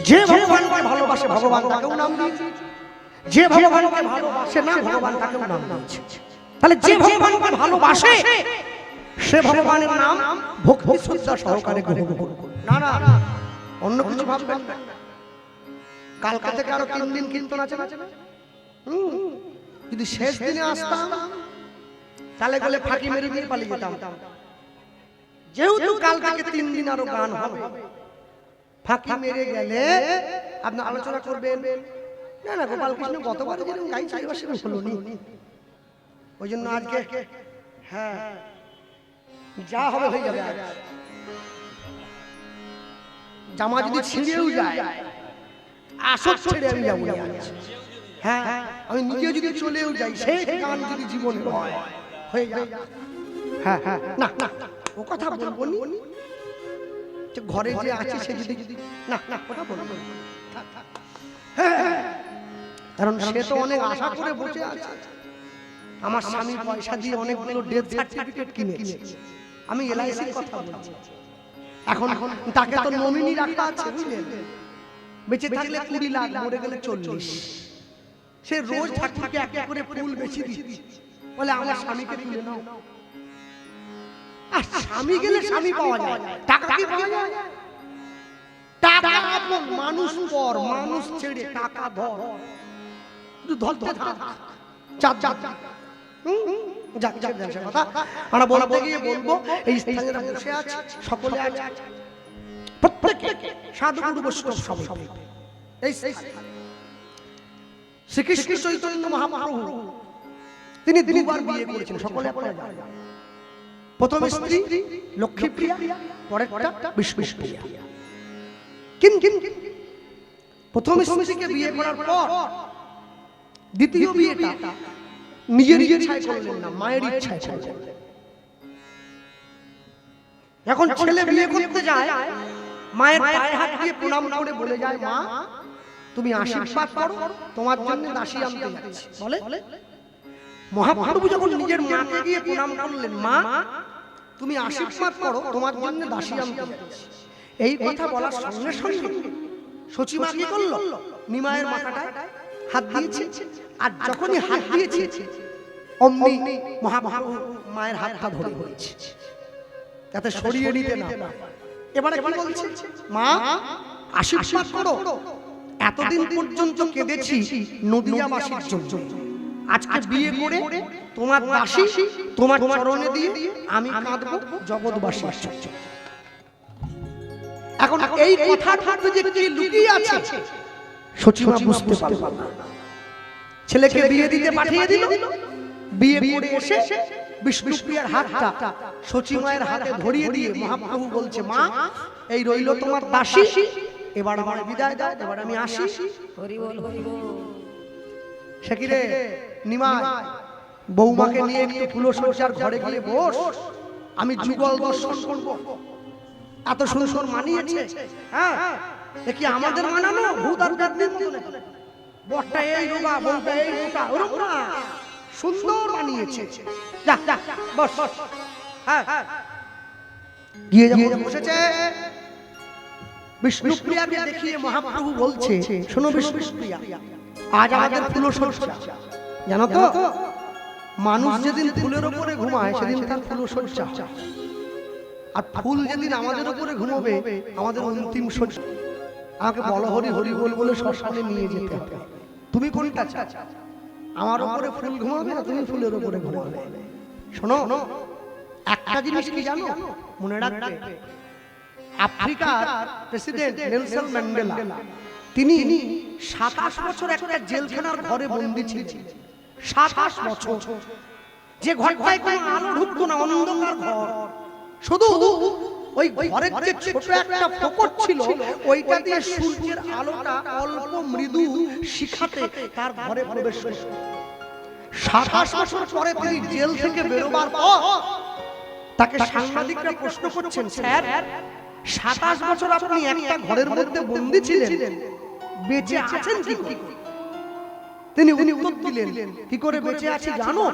যে ভগবানকে ভালোবাসে ভগবান তাকেও নাম দিয়েছে, যে ভগবানকে ভালোবাসে না ভগবান তাকেও নাম দিয়েছে। তাহলে যে ভগবানকে ভালোবাসে সে ভগবানের নাম ভক্তি শ্রদ্ধা সহকারে গ্রহণ করুন। না না অন্য কিছু ভাববেন না। কালকা থেকে আরো 3 দিন কীর্তন আছে না, যদি শেষ দিনে আসতাম তাহলে গেলে ফাঁকি মেরে দিয়ে পালিয়ে যেতাম। যেহেতু কাল থেকে 3 দিন আরো গান হবে, ফাঁকি মেরে গেলে আপনি আলোচনা করবেন না না গোপাল কৃষ্ণ গতবার যেরকম গাইছে এবার সেরকম হলো নি, ওই জন্য আজকে হ্যাঁ যা হবে হয়ে যাবে। জামা যদি ছিঁড়েও যায় আসর ছেড়ে আমি যাবো, হ্যাঁ আমি নিজে যদি চলেও যাই সেই গান যদি জীবনে হয় হয়ে যায়। হ্যাঁ হ্যাঁ না না ও কথা বলবো নি, যে ঘরে যে আছে সে যদি না না কথা বলবো, কারণ সে তো অনেক আশা করে বসে আছে। আমার স্বামী পয়সা দিয়ে অনেকগুলো ডেথ সার্টিফিকেট কিনেছে, আমি এলআইসির কথা বলছি। এখন তাকে তো নমিনি রাখা আছে বুঝলেন, বেঁচে থাকলে 20 লাখ, মরে গেলে 40। সে রোজ ঠাকুরকে একটা করে ফুল বেশি দিচ্ছে, বলে আমার স্বামীকে তুলে নাও। আর স্বামী গেলে স্বামী পাওয়া যায়, টাকা কি পাওয়া যায়? টাকা আপন, মানুষ পর, মানুষ ছেড়ে টাকা ধর, শুধু ধরতে থাক। চাপ চাপ যাক যাক যাক কথা আমরা বলতে গিয়ে বলবো এই স্থানে যারা বসে আছে সকলে আছে, প্রত্যেকে সাধু গুরু বৈষ্ণব সবাই এই শ্রীকৃষ্ণ চৈতন্য মহাপ্রভু তিনি 2 বার বিয়ে করেছেন, সকলে আপনারা জানেন। প্রথম স্ত্রী লক্ষ্মীপ্রিয়া, পরেরটা বিষ্ণুপ্রিয়া। কিন্তু প্রথম স্ত্রীকে বিয়ে করার পর দ্বিতীয় বিয়েটা নিজের ইচ্ছায় করলেন না, মায়ের ইচ্ছায় করলেন। এখন ছেলে বিয়ে করতে যায়, মায়ের পায়ে হাত দিয়ে প্রণাম করে বলে যায়, মা তুমি আশীর্বাদ করো, তোমার জন্য দাসী আনতে যাচ্ছি। বলে মহাপ্রভু যখন নিজের মাকে গিয়ে প্রণাম করলেন, মা তুমি আশীর্বাদ করো, তোমার জন্য দাসী আনতে যাচ্ছি। এই কথা বলার সঙ্গে সঙ্গে সচিমা কি করলো, নিমায়ের মাথাটায় হাত দিয়েছে। আর যখনই হাত দিয়েছে অমনি মহাপ্রভু মায়ের হাতটা ধরে বলেছে যাতে সরিয়ে নিতে না। এবারে কি বলছে, মা আশীর্বাদ করো, এতদিন পর্যন্ত কেঁদেছি নদিয়াবাসীর জন্য, আজকে বিয়ে করে তোমার দাসী তোমার চরণে দিয়ে আমি কাঁদবো জগৎবাসীর জন্য। এখন এই কথার মধ্যে যে কি লুকিয়ে আছে সচিমা বুঝতে পারল না। ছেলেকে বিয়ে দিতে পাঠিয়ে দিল, বিয়ে করে এসে বিষ্ণুপ্রিয়ার হাতটা সচিমায়ের হাতে ধরিয়ে দিয়ে মহাপ্রভু বলছে, মা এই রইল তোমার দাসী, এবার আমার বিদায় দাও, এবার আমি আসি। হরি বল হরি বল। সে কি রে নিমাই, বৌমাকে নিয়ে একটু ফুলসজ্জার ঘরে গিয়ে বস, আমি যুগল দর্শন করব। এত সুন্দর মানিয়েছে, হ্যাঁ কি আমাদের মানানো? ভূত আর গাদ্দির মতো, বটটা এই রোগা, বউটা এই মোটা, ওরকম না, সুন্দর মানিয়েছে। যা যা বস বস। হ্যাঁ গিয়ে যখন বসেছে, বিষ্ণুপ্রিয়াকে দেখিয়ে মহাপ্রভু বলছে, শোনো বিষ্ণুপ্রিয়া, আজ আমাদের ফুলসজ্জা, জানো তো মানুষ যেদিন ফুলের উপরে ঘুমায় সেদিন তার ফুলসজ্জা, আর ফুল যেদিন আমাদের উপরে ঘুমাবে আমাদের অন্তিম সজ্জা। আমাকে বলো হরি হরি বল বলে শ্মশানে নিয়ে যেতে হবে। তুমি কোনটা চাও, আমার উপরে ফুল ঘুমাবে না তুমি ফুলের উপরে ঘুমাবে? শোনো একটা জিনিস কি জানো, মনে রাখবে, আফ্রিকার প্রেসিডেন্ট নেলসন ম্যান্ডেলা তিনি 27 বছর একটা জেলখানার ঘরে বন্দী ছিলেন। 27 বছর, যে ঘরটায় কোনো আলো ঢুকতো না, অন্ধকার ঘর, শুধু ওই ঘরের যে ছোট একটা ফোকর ছিল ওইটা দিয়ে সূর্যের আলোটা অল্প মৃদু শিখাতে তার ঘরে প্রবেশ করে। 27 বছর পরে তিনি জেল থেকে বেরোবার পর তাকে সাংবাদিকরা প্রশ্ন করছেন, স্যার 27 বছর আপনি একটা ঘরের মধ্যে বন্দী ছিলেন, বেঁচে আছেন কি করে? তিনি উত্তর দিলেন, কি করে বেঁচে আছি জানো?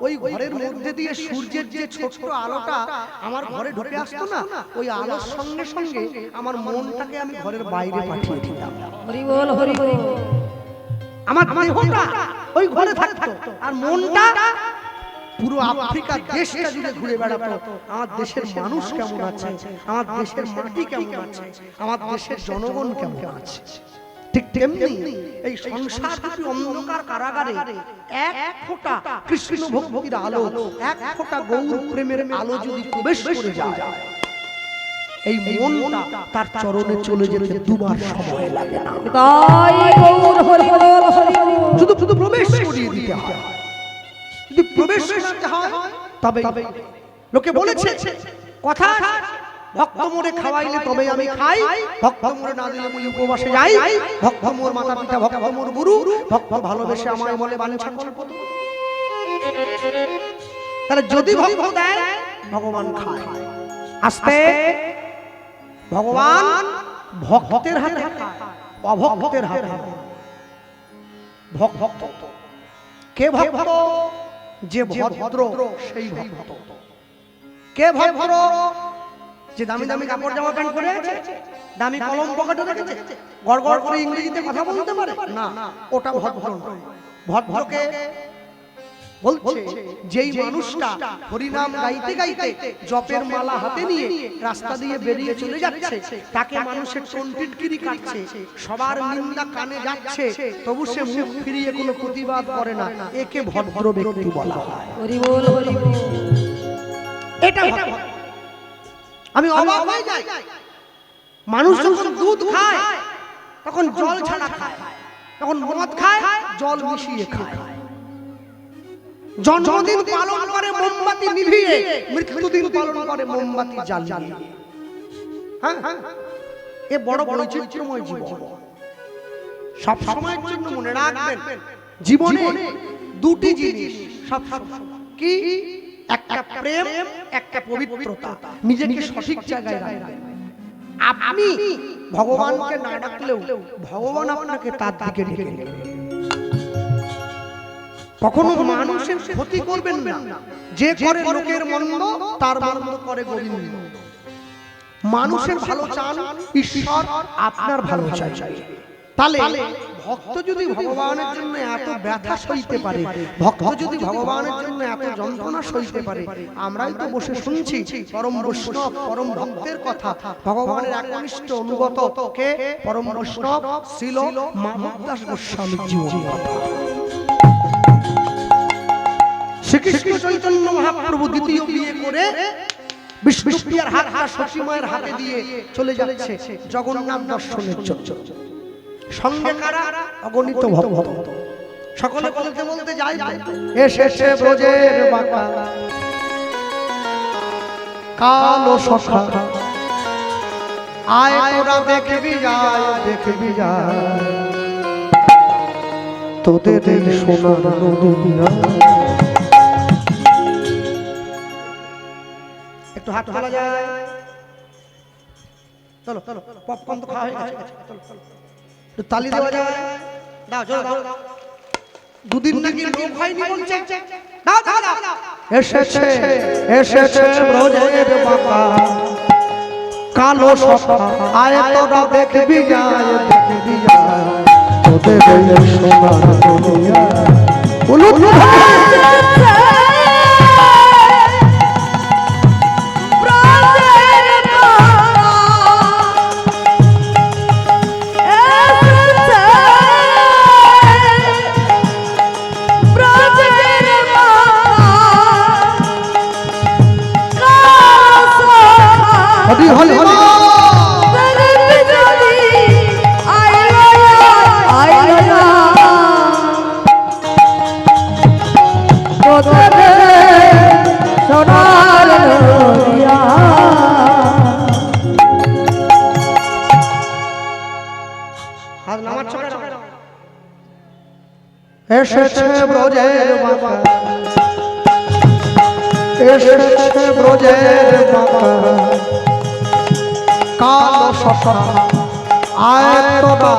ওই ঘরের মধ্যে দিয়ে সূর্যের যে ছোট্ট আলোটা আমার ঘরে ঢুকে আসতো না, ওই আলোর সঙ্গে সঙ্গে আমার মনটাকে আমি ঘরের বাইরে পাঠিয়ে দিতাম। হরি বল হরি বল। আমার দেহটা ওই ঘরে থাকতো আর মনটা পুরো আফ্রিকা দেশটা জুড়ে ঘুরে বেড়াতো। আমার দেশের মানুষ কেমন আছে, আমার দেশের মাটি কেমন আছে, আমার দেশের জনগণ কেমন আছে। ঠিক তেমনি এই সংসাররূপী অন্ধকার কারাগারে এক ফোঁটা কৃষ্ণ ভক্তির আলো, এক ফোঁটা গৌর প্রেমের আলো যদি প্রবেশ করে যায়, এই মনটা তার চরণে চলে যেতে দুবার সময় লাগে না। তাই গৌর হরি বল হরি বল। শুধু শুধু প্রবেশ করিয়ে দিতে হয়, যদি প্রবেশ করতে হয় তবে লোকে বলেছে কথা, ভক্ত মোরে খাওয়াইলে তবে আমি খাই, ভক্ত মোরে না দিলে মুই উপবাসে যাই, ভক্ত মোর মাতা পিতা, ভক্ত মোর গুরু, ভক্ত ভালোবেসে আমায় বলে বাঞ্ছা কল্প। তাহলে যদি ভক্ত দেয় ভগবান খায়। আস্তে ভগবান ভক্তের হাতে খায়, অভক্তের হাতে। ভক্ত কে ভক্ত? যে ভদ্র সেই ভক্ত। কে ভদ্র? যে দামি দামি কাপড় জামা প্যান্ট পরে আছে, দামি কলম পকেটে রেখেছে, গড়গড় করে ইংরেজিতে কথা বলতে পারে না, ওটা ভদ্র নয়। ভদ্রকে বলছে যেই মানুষটা হরিনাম গাইতে গাইতে জপের মালা হাতে নিয়ে রাস্তা দিয়ে বেরিয়ে চলে যাচ্ছে, তাকে মানুষের টনটিটকিরি কাটছে, সবার নিন্দা কানে যাচ্ছে, তবু সে মুখ ফিরিয়ে কোনো প্রতিবাদ করে না, একে ভদ্র ব্যক্তি বলা হয়। হরি বল হরি বল। এটা ভদ্র। আমি অবাক হয়ে যাই, মানুষ যখন দুধ খায় তখন জল ছাড়া খায়, তখন মদ খায় জল মিশিয়ে খায়, জন্মদিন পালন করে মোমবাতি নিভিয়ে, মৃত্যুদিন পালন করে মোমবাতি জ্বালিয়ে। হ্যাঁ, এ বড় বৈচিত্র্যময় জীবন। সব সময়ের জন্য মনে রাখবেন, জীবনে দুটি জিনিস সব কি, একটা প্রেম, একটা পবিত্রতা। নিজেকে সঠিক জায়গায় রাখবেন। আপনি ভগবানকে না ডাকলেও ভগবান আপনাকে তার দিকে ডেকে নেবেন। কখনো মানুষের ক্ষতি করবেন না, যে করে লোকের মন্দ তার মন্দ করে গোবিন্দ। মানুষের ভালো চান, ঈশ্বর আপনার ভালো চাই। তাহলে ভক্ত যদি ভগবানের জন্য এত ব্যথা সইতে পারে, ভক্ত যদি ভগবানের জন্য এত যন্ত্রণা সইতে পারে, আমরাই তো বসে শুনছি পরম বৈষ্ণব পরম ভক্তের কথা, ভগবানের একনিষ্ঠ অনুগত কে পরম বৈষ্ণব শ্রীল মাধবদাস গোস্বামীর জীবন কথা। শ্রীকৃষ্ণ চৈতন্য মহাপ্রভু দ্বিতীয় বিয়ে করে বিষ্ণুপ্রিয়ার হাতটা সখীমায়ের হাতে দিয়ে চলে যাচ্ছে জগন্নাথ দর্শনের জন্য। সঙ্গে কারা? অগণিত ভক্ত। সকলে বলতে বলতে যায়, এসেছে ব্রজের বাঁকা কালো সখা, আয় তোরা দেখবি যায়, দেখবি যায় তোদের সোনার নদিয়া। একটু হাত তোলা যায়, চলো চলো, পপকর্ন তো খাওয়া হয়ে গেছে, চলো চলো, তালি দেওয়া যায়, দাও চলো দাও। দুদিন নাকি লোক হয়নি বলছে, দাও দাও দাও। এসেছে এসেছে ব্রজের বাঁকা কালো সখা, আয় তোরা দেখবি যায়, দেখবি যায় তোদের সোনার দুনিয়া। বলুন এসেছে ব্রজের বাঁকা, এসেছে ব্রজের বাঁকা কালো সখা, আয় তোরা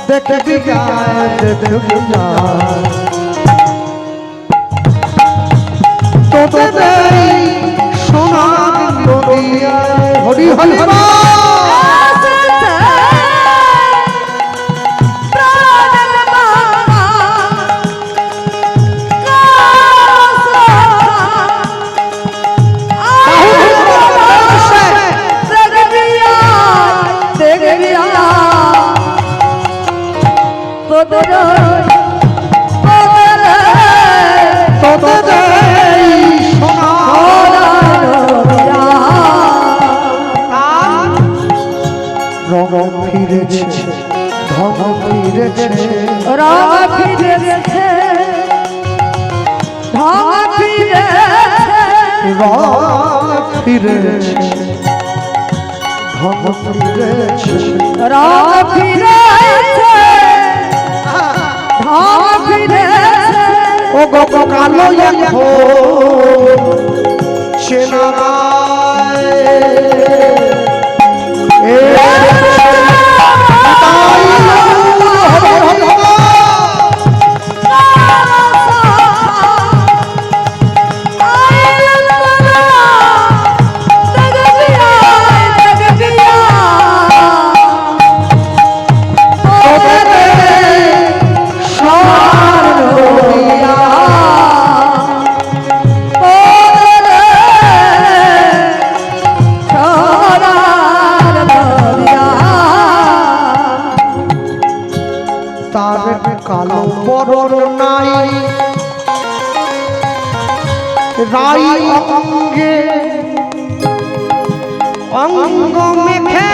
দেখবি যায়, দেখবি যায় তোদের সোনার নদিয়ায় হরি হরি বল। ফিরেছে ধন ফিরেছে রঙ ফিরেছে ঢং ফিরেছে রঙ ফিরেছে ধন ফিরেছে রঙ ফিরেছে ঢং ফিরেছে ও গো কালো এখন চেনারায় কালো বরণ নাই রাই অঙ্গে অঙ্গ মেখে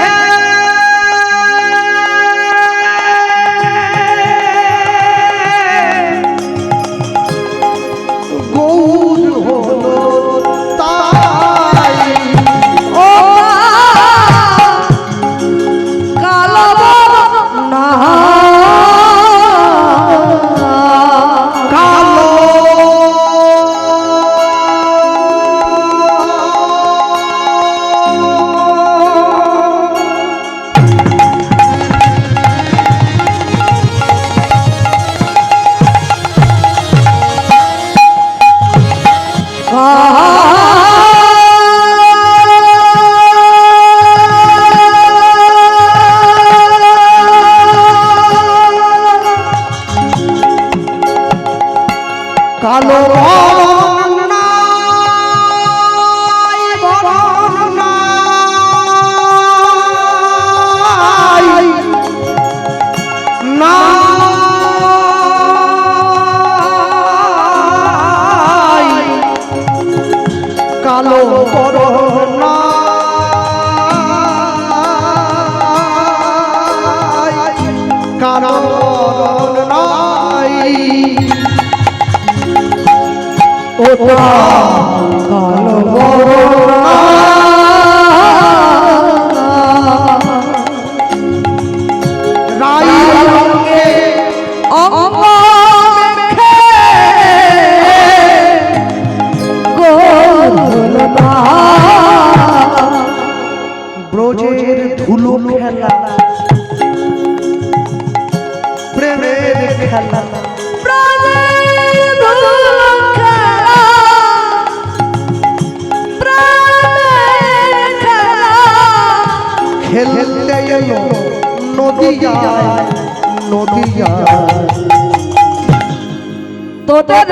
গৌর হলো তাই ও কালো না কালো নাই বরণ নাই নাই কালো বরণ নাই কালো বরণ নাই ওটা কালো বরণ রাই রঙে অঙ্গ মেখে গোল না ব্রজের ধুলো খেলা প্রেমের খেলা প্রাণের ধুলো খেলা প্রাণের খেলা খেলতে এলো নদিয়ায় নদিয়ায় তোদের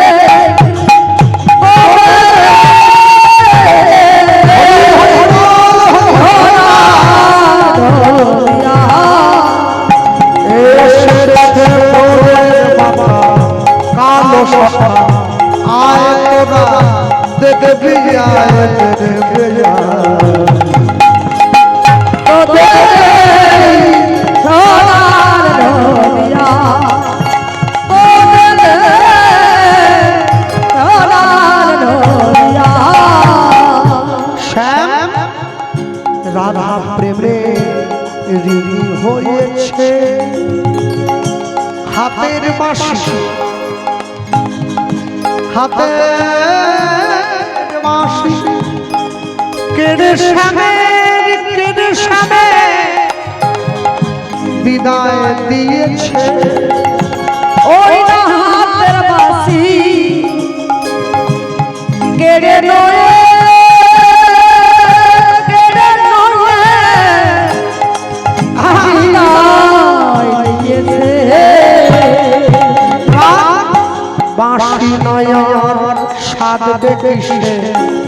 কালো সখা আয় তোরা দেখবি আয় দেখবি শ্যাম রাধা প্রেমে ঋণী হয়েছে হাতের বাঁশি হাতের বাঁশি কেড়ে শ্যামে বিদায় দিয়েছে ওই না হাতের বাঁশি কেড়ে নয়ে কেড়ে নয়ে আই দিয়েছে বাঁশি নয়ন সাদ বেকিসে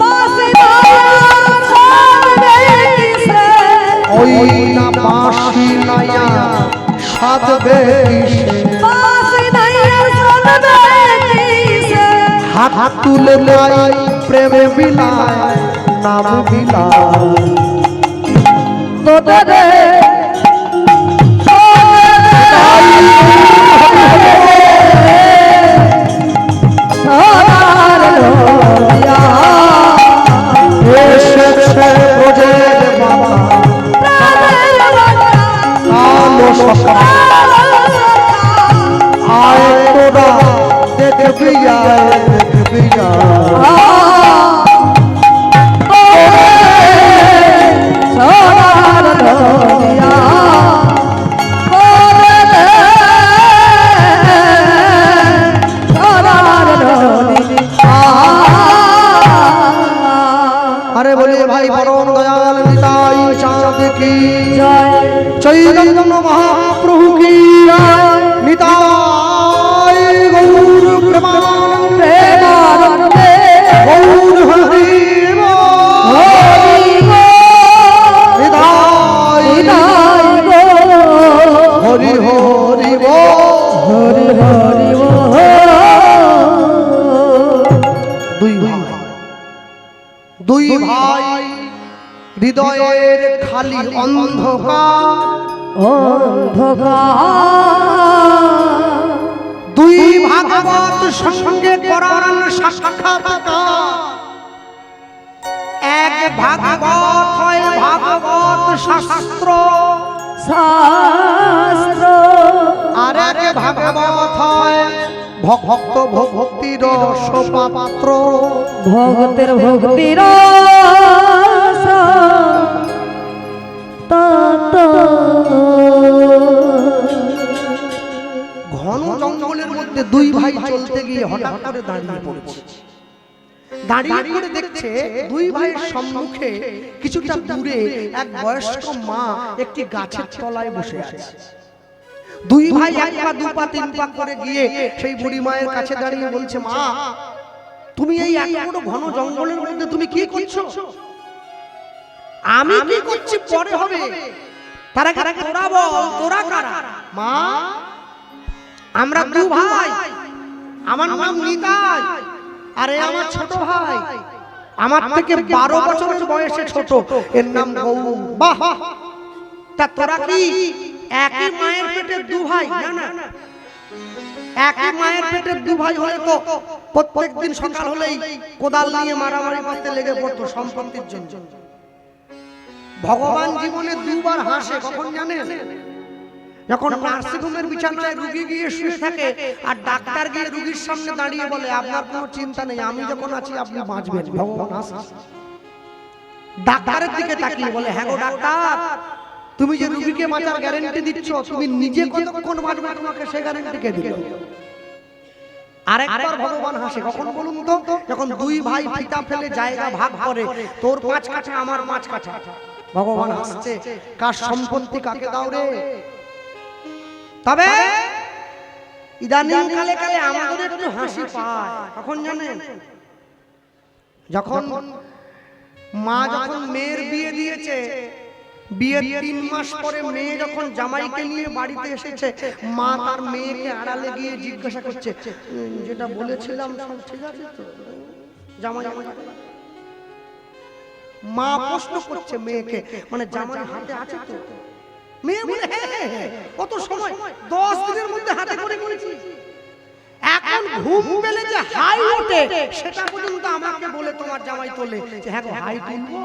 বাঁশি নয়ন সাদ বেকিসে ওই না বাঁশি নয়ন সাদ বেকিসে বাঁশি নয়ন সাদ বেকিসে হাত তুলে নাই প্রেমে বিলায় নাম বিলায় তোদের এসেছে রোজের বাবা কালো সখা আয় তোরা দেখবি আয় দেখবি আরে বলে ভাই পরম দয়াল নিতাই চাঁদ কি চৈতন্য মহাপ্রভু কি নিতাই গৌর প্রেমানন্দে গৌর হরি নিতাই হরি হরি হরি হরি দুই ভাই হৃদয়ের খালি অন্ধকার দুই ভাগবত সঙ্গে করান সাক্ষাৎকার এক ভাগবত হয় ভাগবত শাস্ত্র শাস্ত্র আর এক ভাগবত হয় ভক্ত ভক্তির রসপাত্র ভক্তের ভক্তির ঘন জঙ্গলের মধ্যে দুই ভাই চলতে গিয়ে হঠাৎ করে দাঁড়িয়ে পড়েছে দাঁড়িয়ে করে দেখছে দুই ভাইয়ের সম্মুখে কিছুটা দূরে এক বয়স্ক মা একটি গাছের তলায় বসে আছে দুই ভাই এক পা দু পা তিন পা করে গিয়ে সেই বুড়ি মায়ের কাছে দাঁড়িয়ে বলছে মা তুমি এই এত বড় ঘন জঙ্গলের মধ্যে তুমি কি করছো আমি কি করছি পরে হবে তারা কারা তোরা বল তোরা কারা মা আমরা দু ভাই আমার নাম নিতাই আরে আমার ছোট ভাই আমার থেকে 12 বছরের বয়সে ছোট এর নাম গৌর বাহ তা তোরা কি একই মায়ের পেটের দু ভাই না না একই মায়ের পেটের দু ভাই হলে তো প্রত্যেকদিন সকাল হলেই কোদাল নিয়ে মারামারি করতে লেগে পড়তো সম্পত্তির জন্য ভগবান জীবনে দুবার হাসে কখন জানেন যখন নার্সিংহোমের বিছানায় রোগী গিয়ে শুয়ে থাকে আর ডাক্তার গিয়ে রোগীর সামনে দাঁড়িয়ে বলে আপনার কোনো চিন্তা নেই আমি যখন আছি আপনি বাঁচবেন ভগবান হাসে ডাক্তারের দিকে তাকিয়ে বলে হ্যাঁ গো ডাক্তার তুমি যে রোগীকে বাঁচার গ্যারান্টি দিচ্ছ তুমি নিজে কতক্ষণ বাঁচবে তোমাকে সেই গ্যারান্টি কে দিল আরেকবার ভগবান হাসে কখন বলুন তো যখন দুই ভাই ফিতা ফেলে জায়গা ভাগ করে তোর 5 কাঠা আমার 5 কাঠা ভগবান হাসছে কার সম্পত্তি কাকে দাও রে তবে ইদানিং কালে কালে আমাদের একটু হাসি পায় কখন জানেন যখন মা যখন মেয়ের বিয়ে দিয়েছে বিয়ের 3 মাস পরে মেয়ে যখন জামাইকে নিয়ে বাড়িতে এসেছে মা তার মেয়েকে আড়ালে গিয়ে জিজ্ঞাসা করছে যেটা বলেছিলাম সব ঠিক আছে তো জামাই মা প্রশ্ন করছে মেয়েকে মানে জামাই হাতে আছে তো মেয়ে বলে হ্যাঁ কত সময় 10 দিনের মধ্যে হাতে করে নিয়েছি এখন ঘুম পেলে যে হাই ওঠে সেটা পর্যন্ত আমাকে বলে তোমার জামাই তোলে যে হ্যাঁ হাই তুলবো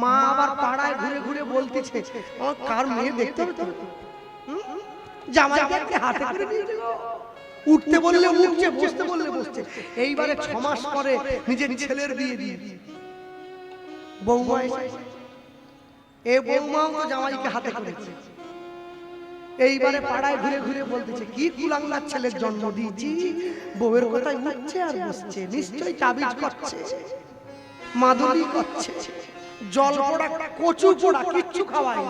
মা আবার পাড়ায় ঘুরে ঘুরে বলতেছে ও কার মেয়ে দেখতে হবে তো জামাইকে হাতে করে নিয়ে গেল উঠতে বললে উঠছে বসতে বললে বসছে এইবারে 6 মাস পরে নিজের ছেলের বিয়ে দিয়ে বৌমা এ বৌমাও তো জামাইকে হাতে করেছে এইবারে পাড়ায় ঘুরে ঘুরে বলতেছে কি কুলাঙ্গার ছেলের জন্ম দিয়েছি, বউয়ের কথাই উঠছে আর বসছে, নিশ্চয়ই তাবিজ করছে, মাদুলি করছে, জল পোড়া কচু পোড়া কিচ্ছু খাওয়াই।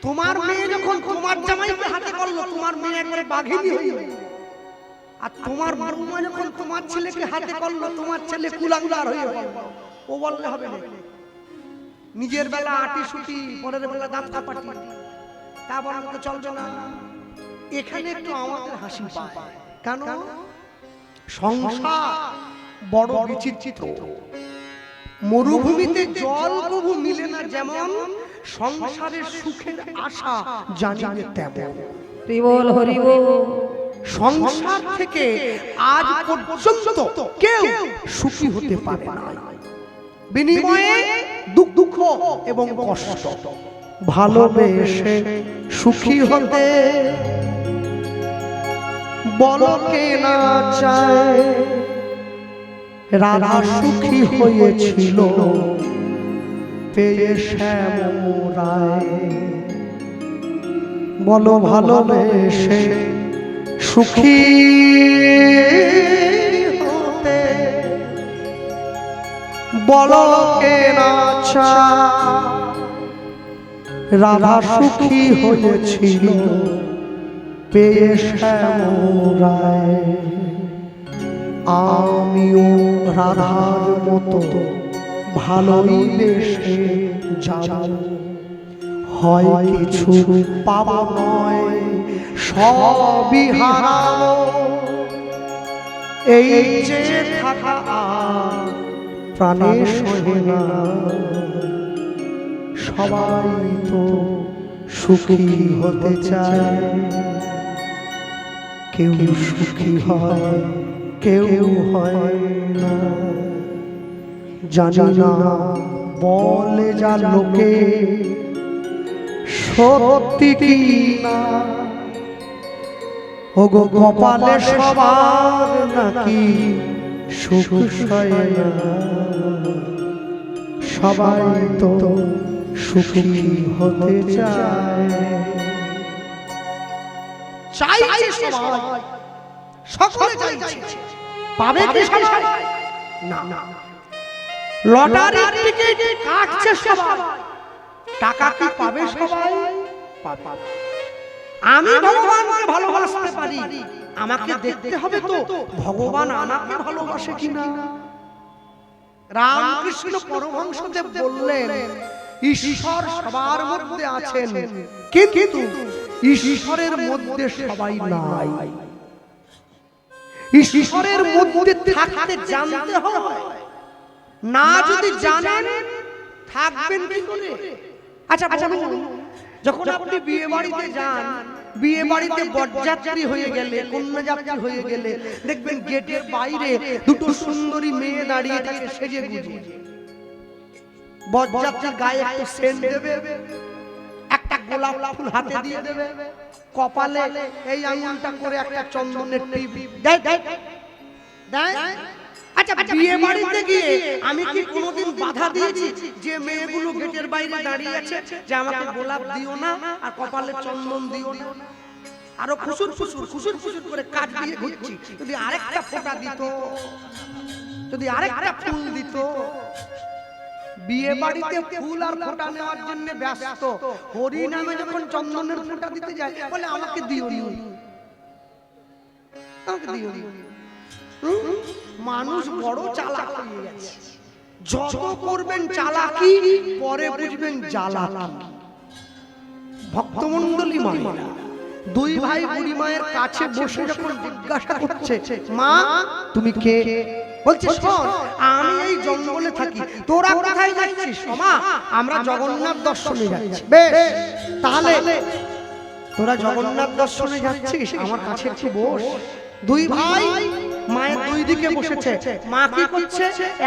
তোমার মেয়ে যখন তোমার জামাইকে হাতে করলো, তোমার মেয়ে একবারে বাঘিনী হয়ে গেল। আর তোমার বৌমা যখন তোমার ছেলেকে হাতে করলো, তোমার ছেলে কুলাঙ্গার হয়ে গেল। ও বললে হবে না, নিজের বেলা আটি সুটি, পরের বেলা দাঁত কাপাটি, তা বলা তো চলবে না। এখানে একটু আমাদের হাসি পায়, কেন? সংসার বড় বিচিত্র। মরুভূমিতে জল কবু মিলে না যেমন, সংসারের সুখের আশা জানিবে তেমন। হরিবল হরিবল। সংসার থেকে আজ পর্যন্ত কেউ সুখী হতে পারে না, বিনিময়ে দুঃখ এবং কষ্ট। ভালোবেসে সুখী হতে বলো কে না চায়, রাধা সুখী হয়েছিল পেয়ে শ্যামরায়। বলো ভালোবেসে সুখী হতে বলো কে না চায়, রাধা সুখী হয়েছিল পেয়ে শ্যামরায়। আমিও রাধার মতো ভালোই বেশে যাব, হয় কিছু পাব নয় সবই হারাবো। এই যে থাকা আর প্রাণে সহে না, সবাই তো সুখী হতে চায়। কেউ সুখী হয় কেউ হয় না, জানি না বলে যা লোকে সত্যি কি না। ওগো কপালে সবার নাকি সুখ সয় না, সবাই তো সুখী হতে চায়। চাইছে সবাই, সকলে চাইছে, পাবে কি সবাই? না, লটারির টিকিট কাটছে সবাই, টাকা কি পাবে সবাই? পাবে। আমি ভগবানকে ভালোবাসতে পারি, আমাকে দেখতে হবে তো ভগবান আমাকে ভালোবাসে কিনা। রামকৃষ্ণ পরমহংসদেব বললেন, ঈশ্বর সবার মধ্যে আছেন, কিন্তু ঈশ্বরের মধ্যে সবাই নাই। ঈশ্বরের মধ্যে থাকতে জানতে হয়, না যদি জানেন থাকবেন কি করে? আচ্ছা বলুন, যখন আপনি বিয়ে বাড়িতে যান, বিয়ে বাড়িতে বরযাত্রী হয়ে গেলে, কন্যাযাত্রী হয়ে গেলে, দেখবেন গেটের বাইরে দুটো সুন্দরী মেয়ে দাঁড়িয়ে থাকে সেজে গুজে। বরযাত্রীর গায়ে একটু সেন্ট দেবে, একটা গোলাপ ফুল হাতে দিয়ে দেবে, কপালে এই আঙুলটা করে একটা চন্দনের টিপ দেয়। আচ্ছা, বিয়ে বাড়িতে গিয়ে আমি কি কোনোদিন বাধা দিয়েছি যে মেয়েগুলো গেটের বাইরে দাঁড়িয়ে আছে যে আমাকে গোলাপ দিও না আর কপালে চন্দন দিও না? আরো খুশুর খুশুর করে কাট দিয়ে ঘুরছি, যদি আরেকটা ফোঁটা দিত, যদি আরেকটা ফুল দিত। বিয়ে বাড়িতে ফুল আর ফোঁটা নেওয়ার জন্য ব্যস্ত, হরি নামে যখন চন্দনের ফোঁটা দিতে যায় বলে আমাকে দিও, আমাকে দিও। মানুষ বড় চালাক হয়ে গেছে, যত করবেন চালাকি পরে বুঝবেন জ্বালাকি। ভক্তমণ্ডলী মায়েরা, দুই ভাই বুড়ি মায়ের কাছে বসে যখন জিজ্ঞাসা করছে, মা তুমি কে? বলছে, শোন, আমি এই জঙ্গলে থাকি, তোরা কোথায় যাচ্ছিস? মা, আমরা জগন্নাথ দর্শনে যাচ্ছি। বেশ, তাহলে তোরা জগন্নাথ দর্শনে যাচ্ছিস, আমার কাছে একটু বস। দুই ভাই মায়ের দুই দিকে বসেছে, মা কি করছে?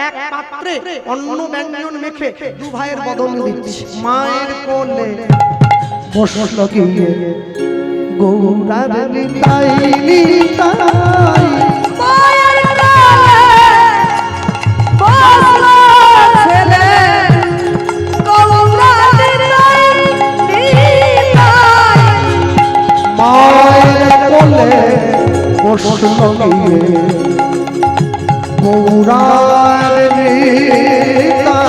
এক পাত্রে অন্ন ব্যঞ্জন মেখে দু ভাইয়ের বদন দিচ্ছে। মায়ের কোলে বসলো গিয়ে গৌরার নিতাই নিতাই, মায়ের কোলে বসলো ছেলে গৌরা নিতাই নিতাই। বসল গিয়ে গৌরার নিতাই।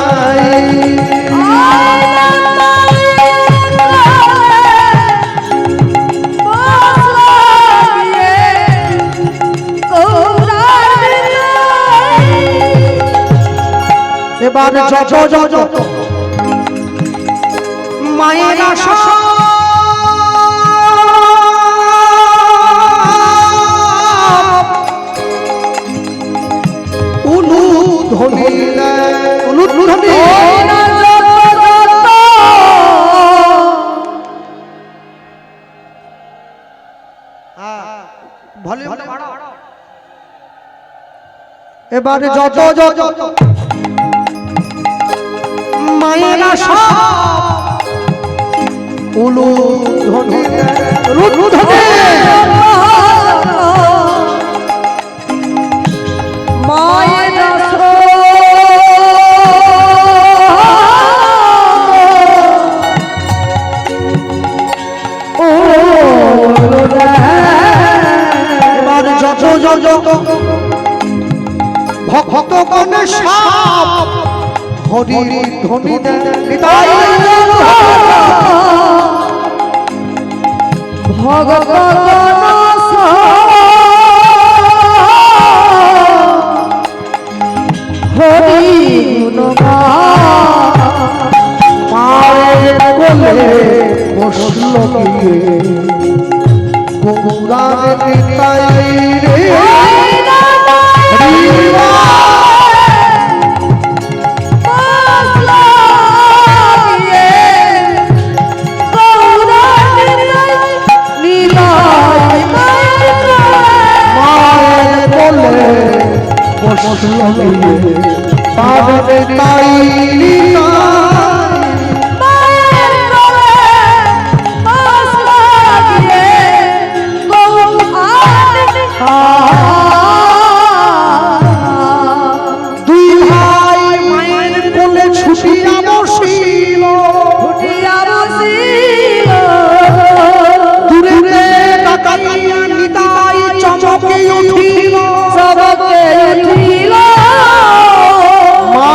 এবার যত যত মায়ের আশা উলুধ্বনি উলুধ্বনি ভলিউমটা বাড়াও। এবারে যত যত মায়ের আশা উলুধ্বনি উলুধ্বনি মায়ের এবার যত যত ভক্ত গণে সাপ হরির ধ্বনি নিতাই ভগবান হরি মায়ের কোলে বসল গিয়ে গৌরার নিতাই রে হরিবা বসল গিয়ে পাবে তাই দুই ভাই মায়ের কোলে ছুটিয়া বসিল দূরে তাকাইয়া নিতাই চমকে উঠিল মা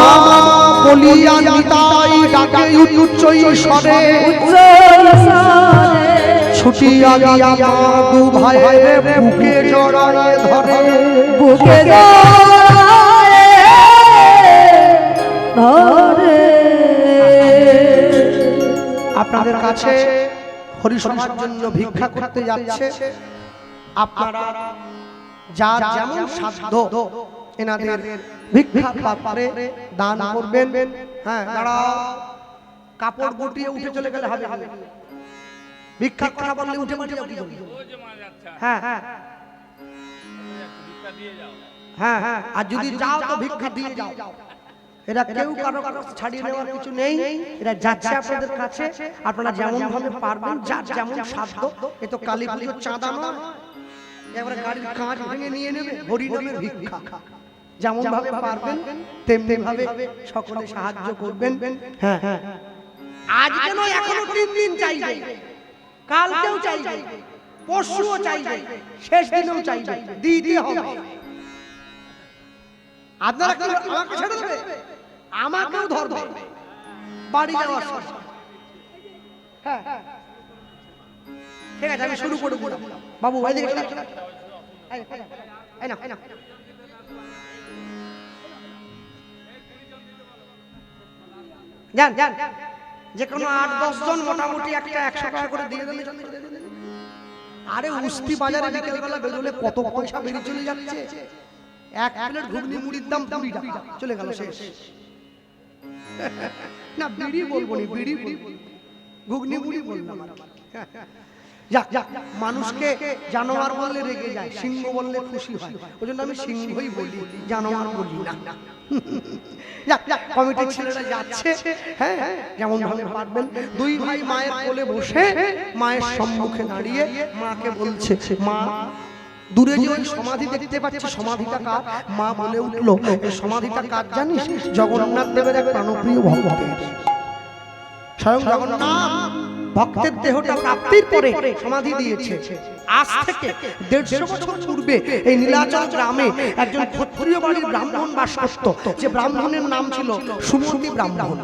বলিয়া নিতাই ডাকে উচ্চ স্বরে ছুটিয়া গিয়া মা দু ভাইয়ের বুকে জড়ায় ধরে বুকে আপনাদের কাছে হরিসভার জন্য ভিক্ষা করতে যাচ্ছে। আপনারা যার যেমন সাধ্য এনাদের ভিক্ষা পাত্রে দান করবেন। হ্যাঁ, দাঁড়াও, কাপড় গুটিয়ে উঠে চলে গেলে হবে। ভিক্ষার কথা বললে উঠে মাঠে যাও কি করবে? হ্যাঁ হ্যাঁ হ্যাঁ হ্যাঁ, আর যদি যাও তো ভিক্ষা দিয়ে যাও। এরা কেউ কারো কারো ছাড়িয়ে নেওয়ার কিছু নেই, এরা যাচ্ছে আপনাদের কাছে। আপনারা যেমন ভাবে পারবেন, যার যেমন সাধ্য। এ তো কালী পুজোর চাঁদা নয়, এবারে গাড়ির কাঁচ ভেঙে নিয়ে নেবে। হরিনামের ভিক্ষা, যেমন ভাবে পারবেন তেমনি ভাবে সকলে সাহায্য করবেন। হ্যাঁ হ্যাঁ, আজকে নয়, এখনো 3 দিন চাইবে, কালকেও চাইবে, পরশুও চাইবে, শেষ দিনেও চাইবে, দিতে হবে। আপনারা কি আমাকে ছেড়ে দেবে? আমাকেও ধরবে বাড়ি যাওয়ার সময়। হ্যাঁ ঠিক আছে, আমি শুরু করে দিলাম। বাবু এদিকে এই না যান যান, যে কোনো 8-10 জন মোটামুটি একটা 100 টাকা করে দিয়ে দিলে। আরে উস্তি বাজারে বিকেলবেলা বেরোলে কত পয়সা বেরিয়ে চলে যাচ্ছে। 1 প্লেট ঘুগনি মুড়ির দাম 20 টাকা, চলে গেল শেষ। না বিড়ি বলবো না, বিড়ি ঘুগনি মুড়ি বললাম। যাক যাক, মানুষকে জানোয়ার বললে রেগে যায়, সিংহ বললে খুশি হয়। ওই জন্য আমি সিংহই বলি, জানোয়ার বলি না। যাক যাক, কমিটির ছেলেরা যাচ্ছে। হ্যাঁ, যেমন ভাবে পারবেন। 2 ভাই মায়ের কোলে বসে মায়ের সম্মুখে দাঁড়িয়ে মাকে বলছে, মা দূরে যে ওই সমাধি দেখতে পাচ্ছি, সমাধিটা কার? মা বলে উঠলো, এই সমাধিটা কার জানিস? জগন্নাথ দেবের এক প্রাণপ্রিয় ভক্তের, স্বয়ং জগন্নাথ ভক্তের দেহটা প্রাপ্তির পরে সমাধি দিয়েছে। আজ থেকে 150 বছর পূর্বে এই নীলাচল গ্রামে একজন ক্ষত্রিয় বাড়ির ব্রাহ্মণ বাস করত, যে ব্রাহ্মণের নাম ছিল সুমতি ব্রাহ্মণ।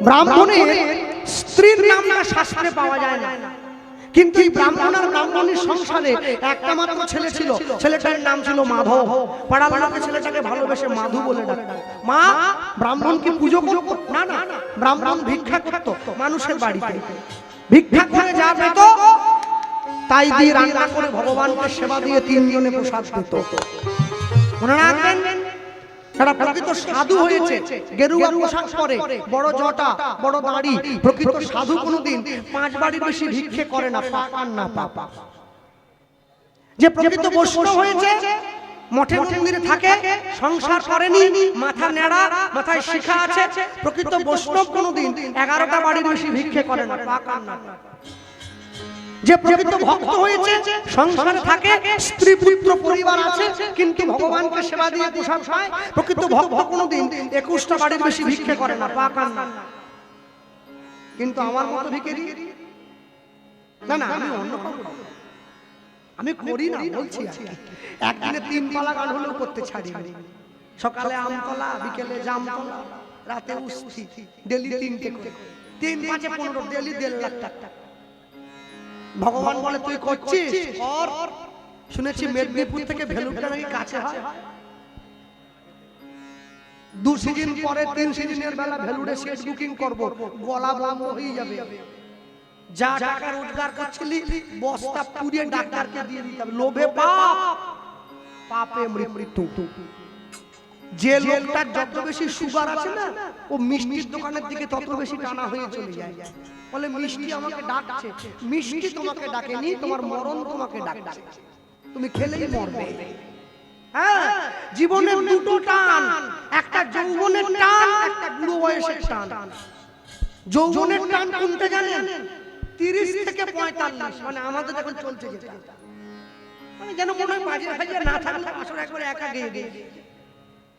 ব্রাহ্মণের স্ত্রীর নামটা শাস্ত্রে পাওয়া যায় না, কিন্তু এই ব্রাহ্মণ আর ব্রাহ্মণীর সংসারে একটা মাত্র ছেলে ছিল, ছেলেটার নাম ছিল মাধব। পাড়ার লোকে ছেলেটাকে ভালোবেসে মাধু বলে ডাকত। মা ব্রাহ্মণ কি পুজো করতো? না না, ব্রাহ্মণ ভিক্ষা করতো মানুষের বাড়িতে। ভিক্ষা করে যা পেত তাই দিয়ে রান্না করে ভগবানকে সেবা দিয়ে 3 জনে প্রসাদ দিত। মনে রাখবেন, যারা প্রকৃত সাধু হয়েছে, গেরুয়া পোশাক পরে, বড় জটা, বড় দাড়ি, প্রকৃত সাধু কোনোদিন 5 বাড়ির বেশি ভিক্ষে করে না, পাপান না পাপা। যে প্রকৃত বৈষ্ণব হয়েছে, মঠে মন্দিরে থাকে, সংসার করেনি, মাথা নেড়া, মাথায় শিখা আছে, প্রকৃত বৈষ্ণব কোনোদিন 11টা বাড়ির বেশি ভিক্ষে করে না, পাপান না। যে প্রকৃত ভক্ত হয়েছে, সংসারে থাকে, স্ত্রী পুত্র পরিবার আছে, কিন্তু ভগবানকে সেবা দিয়ে প্রসাদ পায়, প্রকৃত ভক্ত কোনোদিন 21টা বাড়ির বেশি ভিক্ষে করে না, পাকান না। কিন্তু আমার মতো ভিখারি না, না, আমি অন্য কাউকে আমি করি না, বলছি একদিনে 3 পালা গান হলেও করতে ছাড়ি। সকালে আমতলা, বিকেলে জামতলা, রাতে উস্তি, ডেলি 3টে করে, 3 5 15, ডেলি 1.5 লাখ টাকা। ভগবান বলে তুই করছিস কর। শুনেছি মেদিনীপুর থেকে ভেলুরটা নাকি কাছে হয়। 2 সিজন পরে 3 সিজনের বেলা ভেলুরে সিট বুকিং করব, গলা বন্ধ হয়ে যাবে। যা টাকা রোজগার করছিলি বস্তা পুড়িয়ে ডাক্তারকে দিয়ে দিতে হবে। লোভে পাপ, পাপে মৃত্যু। যে লোকটার যত বেশি সুগার আছে না, ও মিষ্টির দোকানের দিকে তত বেশি টানা হয়ে চলে যায়। বলে মিষ্টি আমাকে ডাকছে, মিষ্টি তোমাকে ডাকেনি, তোমার মরণ তোমাকে ডাকছে, তুমি খেলেই মরবে। হ্যাঁ, জীবনের 2টো টান, একটা যৌবনের টান, একটা বুড়ো বয়সের টান। যৌবনের টান কোনটা জানেন? 30 থেকে 45, মানে আমাদের এখন চলছে যেটা, মানে যেন মনে হয় বাজে ভাজে না থাকলে আসলে একবার একা গিয়ে গিয়ে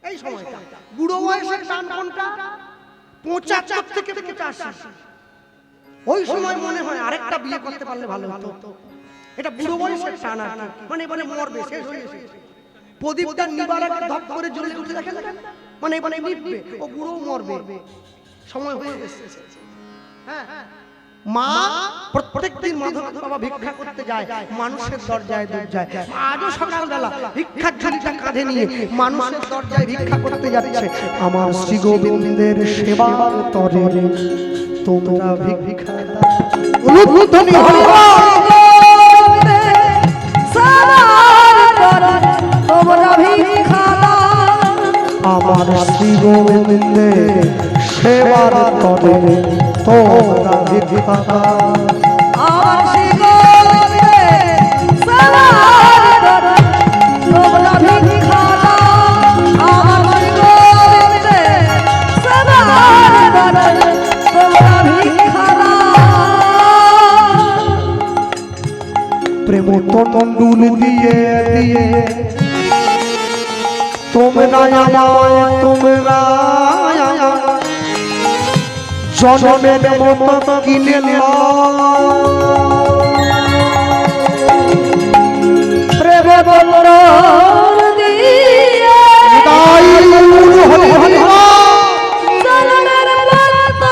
এই সময়টা। বুড়ো বয়সের টান কোনটা? 75 থেকে 85। ওই সময় মনে হয় আরেকটা বিয়ে করতে পারলে ভালো হতো। এটা বুড়ো বয়সের টান, মানে এবারে মরবে, শেষ হয়ে গেছে। প্রদীপটা নিবার আগে ধপ করে জ্বলে উঠে দেখেন, মানে এবারে নিভবে, ও বুড়ো মরবে, সময় হয়ে গেছে। হ্যাঁ, মা প্রত্যেকদিন মাধব বাবা ভিক্ষা করতে যায়, মানুষের দরজায় দরজায়। আজও সকালবেলা ভিক্ষার ঝুলিটা কাঁধে নিয়ে মানুষের দরজায় ভিক্ষা করতে যাচ্ছে। আমার শ্রী গোবিন্দের সেবার তরে তোমরা ভিক্ষা দাও। উলুধ্বনি হরি তোমরা ভিক্ষা দাও। আমার শ্রী গোবিন্দের সেবার তরে তোমরা ভিক্ষা দাও। আমার শ্রী গোবিন্দের সেবার তরে তোমরা ভিক্ষা দাও। আমার শ্রী গোবিন্দের সেবার তরে তোমরা ভিক্ষা দাও। প্রেম তন্ডুল দিয়ে দিয়ে তোমরা আমায়, তোমরা জনমের মতো কিনে নাও। প্রেম বন্ধন দিয়ে তাই গুরু হরি হরি জনমের মতো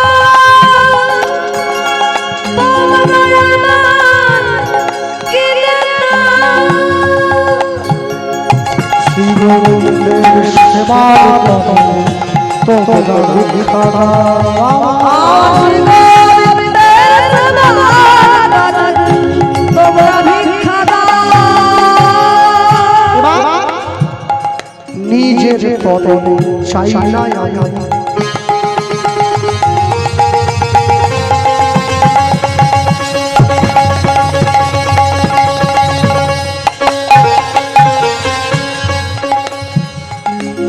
তোমরা আমায় কিনে নাও। শ্রী গোবিন্দের সেবা তোমরা ভিক্ষা দাও। আমার গোবিন্দের সেবার তরে তোমরা ভিক্ষা দাও। নিজের পদে চাই না আমি,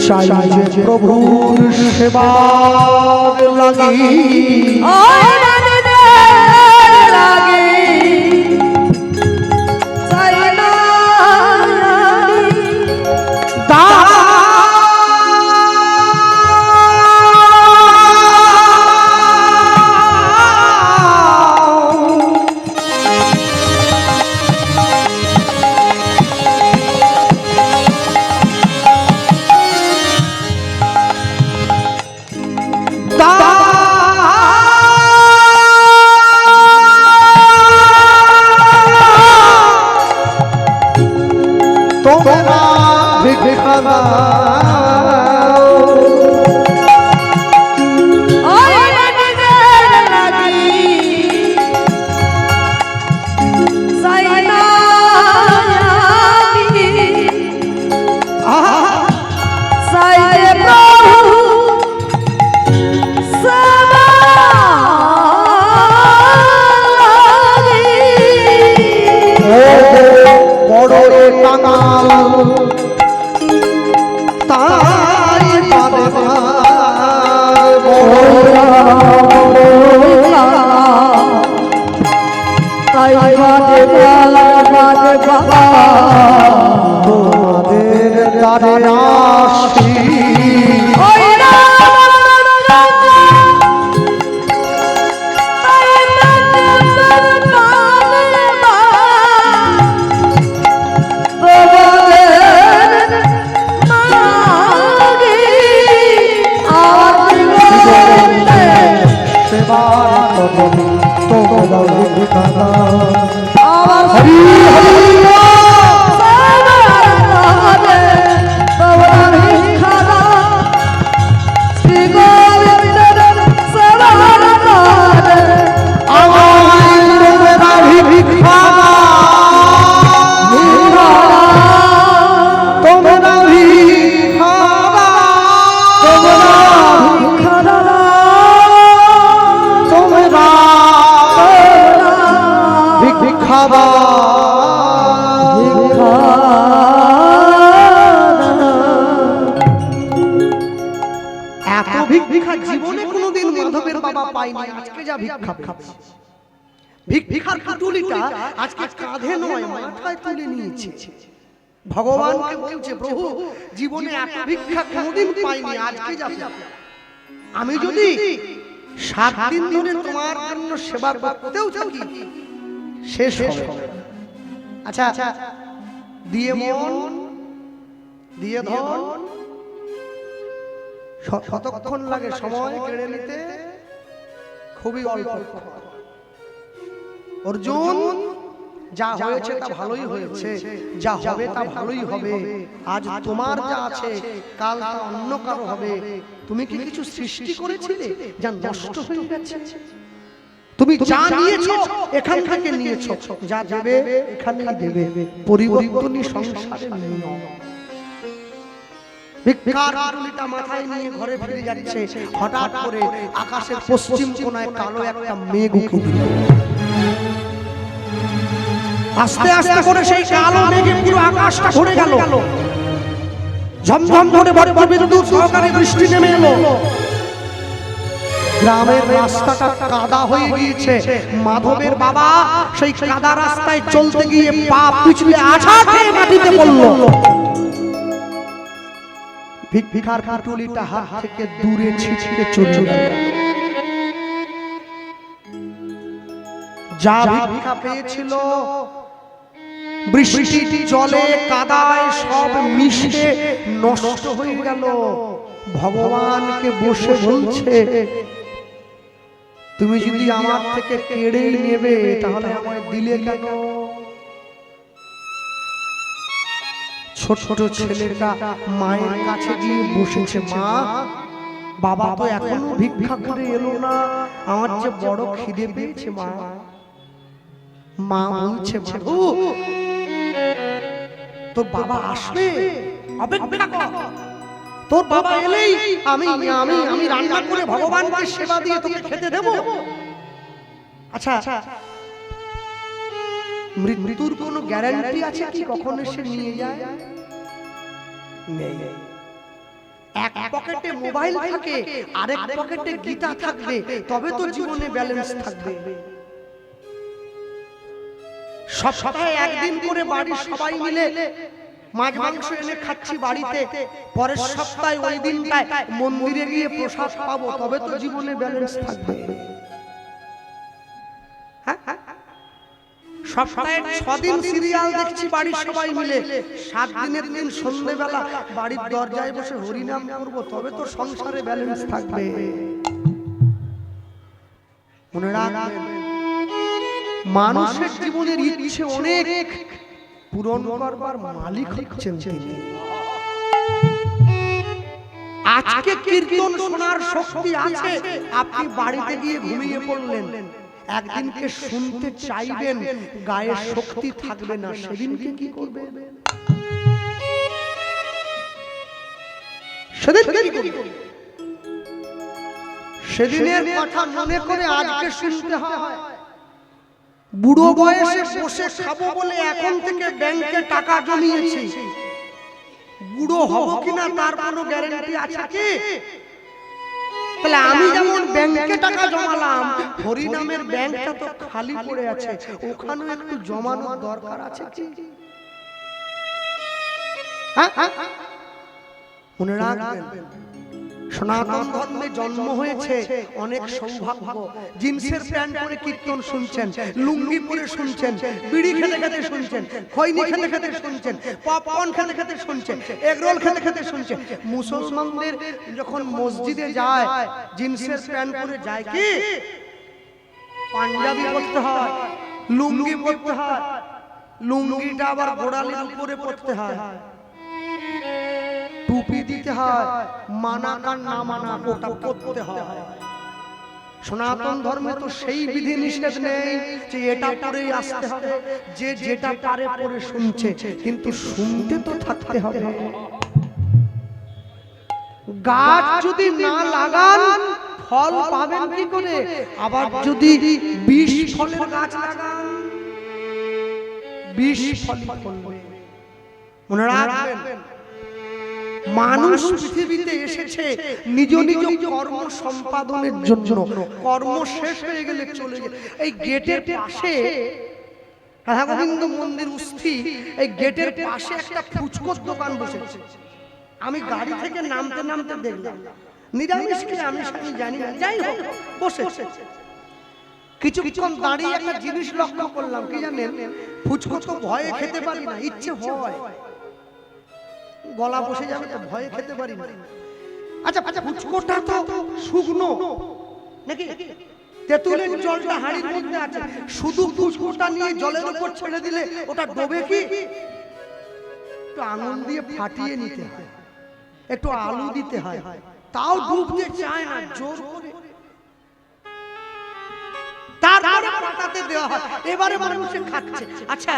চাই যে প্রভুর সেবার লাগি। এবার বাজে বাবা তোমাদের দ্বারে আসি ওই সেবার কদম তোমরা ভিক্ষা দাও। আমার হরি হরি এত ভিক্ষা জীবনে কোনোদিন মাধবের বাবা পায়নি, আজকে যা ভিক্ষা খাবে। ভিক্ষার পুটুলিটা আজকে কাঁধে নয় মাথায় তুলে নিয়েছে। ভগবানকে বলছে প্রভু জীবনে এত ভিক্ষা কোনোদিন পাইনি, আজকে যা আমি যদি 7 দিন ধরে তোমার জন্য সেবা করতেও থাকি শেষ হবে। আচ্ছা দিয়ে মন দিয়ে ধন কতক্ষণ লাগে সময় কেড়ে নিতে? খুবই অল্প। অর্জুন যা হয়েছে তা ভালোই হয়েছে, যা হবে তা ভালোই হবে। আজ তোমার যা আছে কাল তা অন্য কারো হবে। তুমি কি কিছু সৃষ্টি করেছিলে যা নষ্ট হয়ে গেছে? তুমি যা নিয়েছো এখান থেকে নিয়েছো, যা দেবে এখানেই দেবে। পরিবর্তনই সংসারের নিয়ম। ভিক্ষার পুটুলিটা মাথায় নিয়ে ঘরে ফিরে যাচ্ছে, হঠাৎ করে আকাশের পশ্চিম কোণায় কালো একটা মেঘ উঠে দিল। আস্তে আস্তে করে সেই কালো মেঘে পুরো আকাশটা ভরে গেল। ঝমঝম করে বড় বড় বিদ্যুৎ সহকারে বৃষ্টি নেমে এলো। গ্রামের রাস্তাটা কাদা হয়ে গিয়েছে। মাধবের বাবা সেই কাদা রাস্তায় চলতে গিয়ে পা পিছলে আছাড় খেয়ে মাটিতে পড়ল। ভিক্ষার পুটুলিটা হাত থেকে দূরে ছিটকে চলে গেল। যা ভিক্ষা পেয়েছিল বৃষ্টি জলে কাদায় সব মিশে নষ্ট হয়ে গেল। ভগবানকে বসে বলছে তুমি যদি আমার থেকে কেড়ে নেবে তাহলে আমায় দিলে কেন? ছোট ছোট ছেলেটা মায়ের কাছে গিয়ে বসেছে, মা বাবা তো এখনো ভিক্ষা করে এলো না, আমার যে বড় খিদে পেয়েছে। মা মা বলছে বাবু তোর বাবা আসবে, অপেক্ষা কর। তোর বাবা এলেই আমি আমি আমি রান্না করে ভগবানকে সেবা দিয়ে তোকে খেতে দেব। আচ্ছা মৃত্যুর কোনো গ্যারান্টি আছে কি কখন এসে নিয়ে যায়? নেই। এক পকেটে মোবাইল থাকে, আরেক পকেটে গীতা থাকবে, তবে তো জীবনে ব্যালেন্স থাকবে। সপ্তাহে একদিন করে বাড়ির সবাই মিলে মাছ মাংস এনে খাচ্ছি বাড়িতে, পরের সপ্তাহে ওই দিনটায় মন্দিরে গিয়ে প্রসাদ পাবো, তবে তো জীবনে ব্যালেন্স থাকবে। সপ্তাহে 6 দিন সিরিয়াল দেখছি বাড়ির সবাই মিলে, 7 দিনের দিন সন্ধ্যেবেলা বাড়ির দরজায় বসে হরিনাম করবো, তবে তো সংসারে ব্যালেন্স থাকবে। মনে রাখবেন মানুষের জীবনের ইচ্ছে অনেক, পূরণ করবার মালিক হচ্ছেন তিনি। আজকে কীর্তন শোনার শক্তি আছে, আপনি বাড়িতে গিয়ে ঘুমিয়ে পড়লেন, একদিনকে শুনতে চাইবেন, গায়ে শক্তি থাকবে না, সেদিনকে কি করবে? সেদিনের কথা মনে করে আজকে শুনতে হয়। বুড়ো বয়সে বসে খাবো বলে এখন থেকে ব্যাংকে টাকা জমিয়েছি, বুড়ো হব কিনা তার কোনো গ্যারান্টি আছে কি? তাহলে আমি যেমন ব্যাংকে টাকা জমালাম, হরিনামের ব্যাংকটা তো খালি পড়ে আছে, ওখানে একটু জমানোর দরকার আছে কি? মনে রাখবেন, সনাতন ধর্মে জন্ম হয়েছে অনেক সৌভাগ্য। জিন্সের প্যান্ট পরে কীর্তন শুনছেন, লুঙ্গি পরে শুনছেন, বিড়ি খেতে খেতে শুনছেন, খৈনি খেতে খেতে শুনছেন, পপকর্ন খেতে খেতে শুনছেন, এগরোল খেতে খেতে শুনছেন। মুসলমানদের যখন মসজিদে যায় জিন্সের প্যান্ট পরে যায় কি? পাঞ্জাবি পরতে হয়, লুঙ্গি পরতে হয়, লুঙ্গিটা আবার গোড়ালির উপরে পরতে হয়, টুপি দিতে হয়, মানা কার না মানা ওটা করতে হয়। সনাতন ধর্মে তো সেই বিধি নিষেধ নেই যে এটা পরেই আসতে হবে, যে যেটা পারে পরে শুনছে, কিন্তু শুনতে তো থাকতে হবে। গাছ যদি না লাগান ফল পাবেন কি করে? আবার যদি ২০ ফলের গাছ লাগান ২০ ফল ফলবে। মনে রাখবেন, মানুষ পৃথিবীতে এসেছে নিজ নিজ কর্ম সম্পাদনের জন্য। কর্ম শেষ হয়ে গেলে চলে যায়। এই গেটের পাশে রাধা গোবিন্দ মন্দির উস্থি, এই গেটের পাশে একটা ফুচকোর দোকান বসেছে। আমি গাড়ি থেকে নামতে নামতে দেখলাম, নিরামিষ কি আমিষ আমি জানি না, যাই হোক বসেছে। কিছুক্ষণ দাঁড়িয়ে একটা জিনিস লক্ষ্য করলাম, কি জানেন? ফুচকো তো ভয়ে খেতে পারি না, ইচ্ছে হয়, গলা বসে যাবে তো ভয়ে খেতে পারি না। আচ্ছা আচ্ছা, ফুচকোটা তো শুকনো নাকি? তেঁতুলের জলটা হাঁড়ির মধ্যে আছে, শুধু ফুচকোটা নিয়ে জলের উপর ছেড়ে দিলে ওটা ডোবে কি? একটু আঙুল দিয়ে ফাটিয়ে নিতে হয়, একটু আলু দিতে হয়, তাও ডুবতে চায় না, জোর করে তারপরে পাতাতে দেওয়া হয়, এবারে মানুষে খাচ্ছে। আচ্ছা,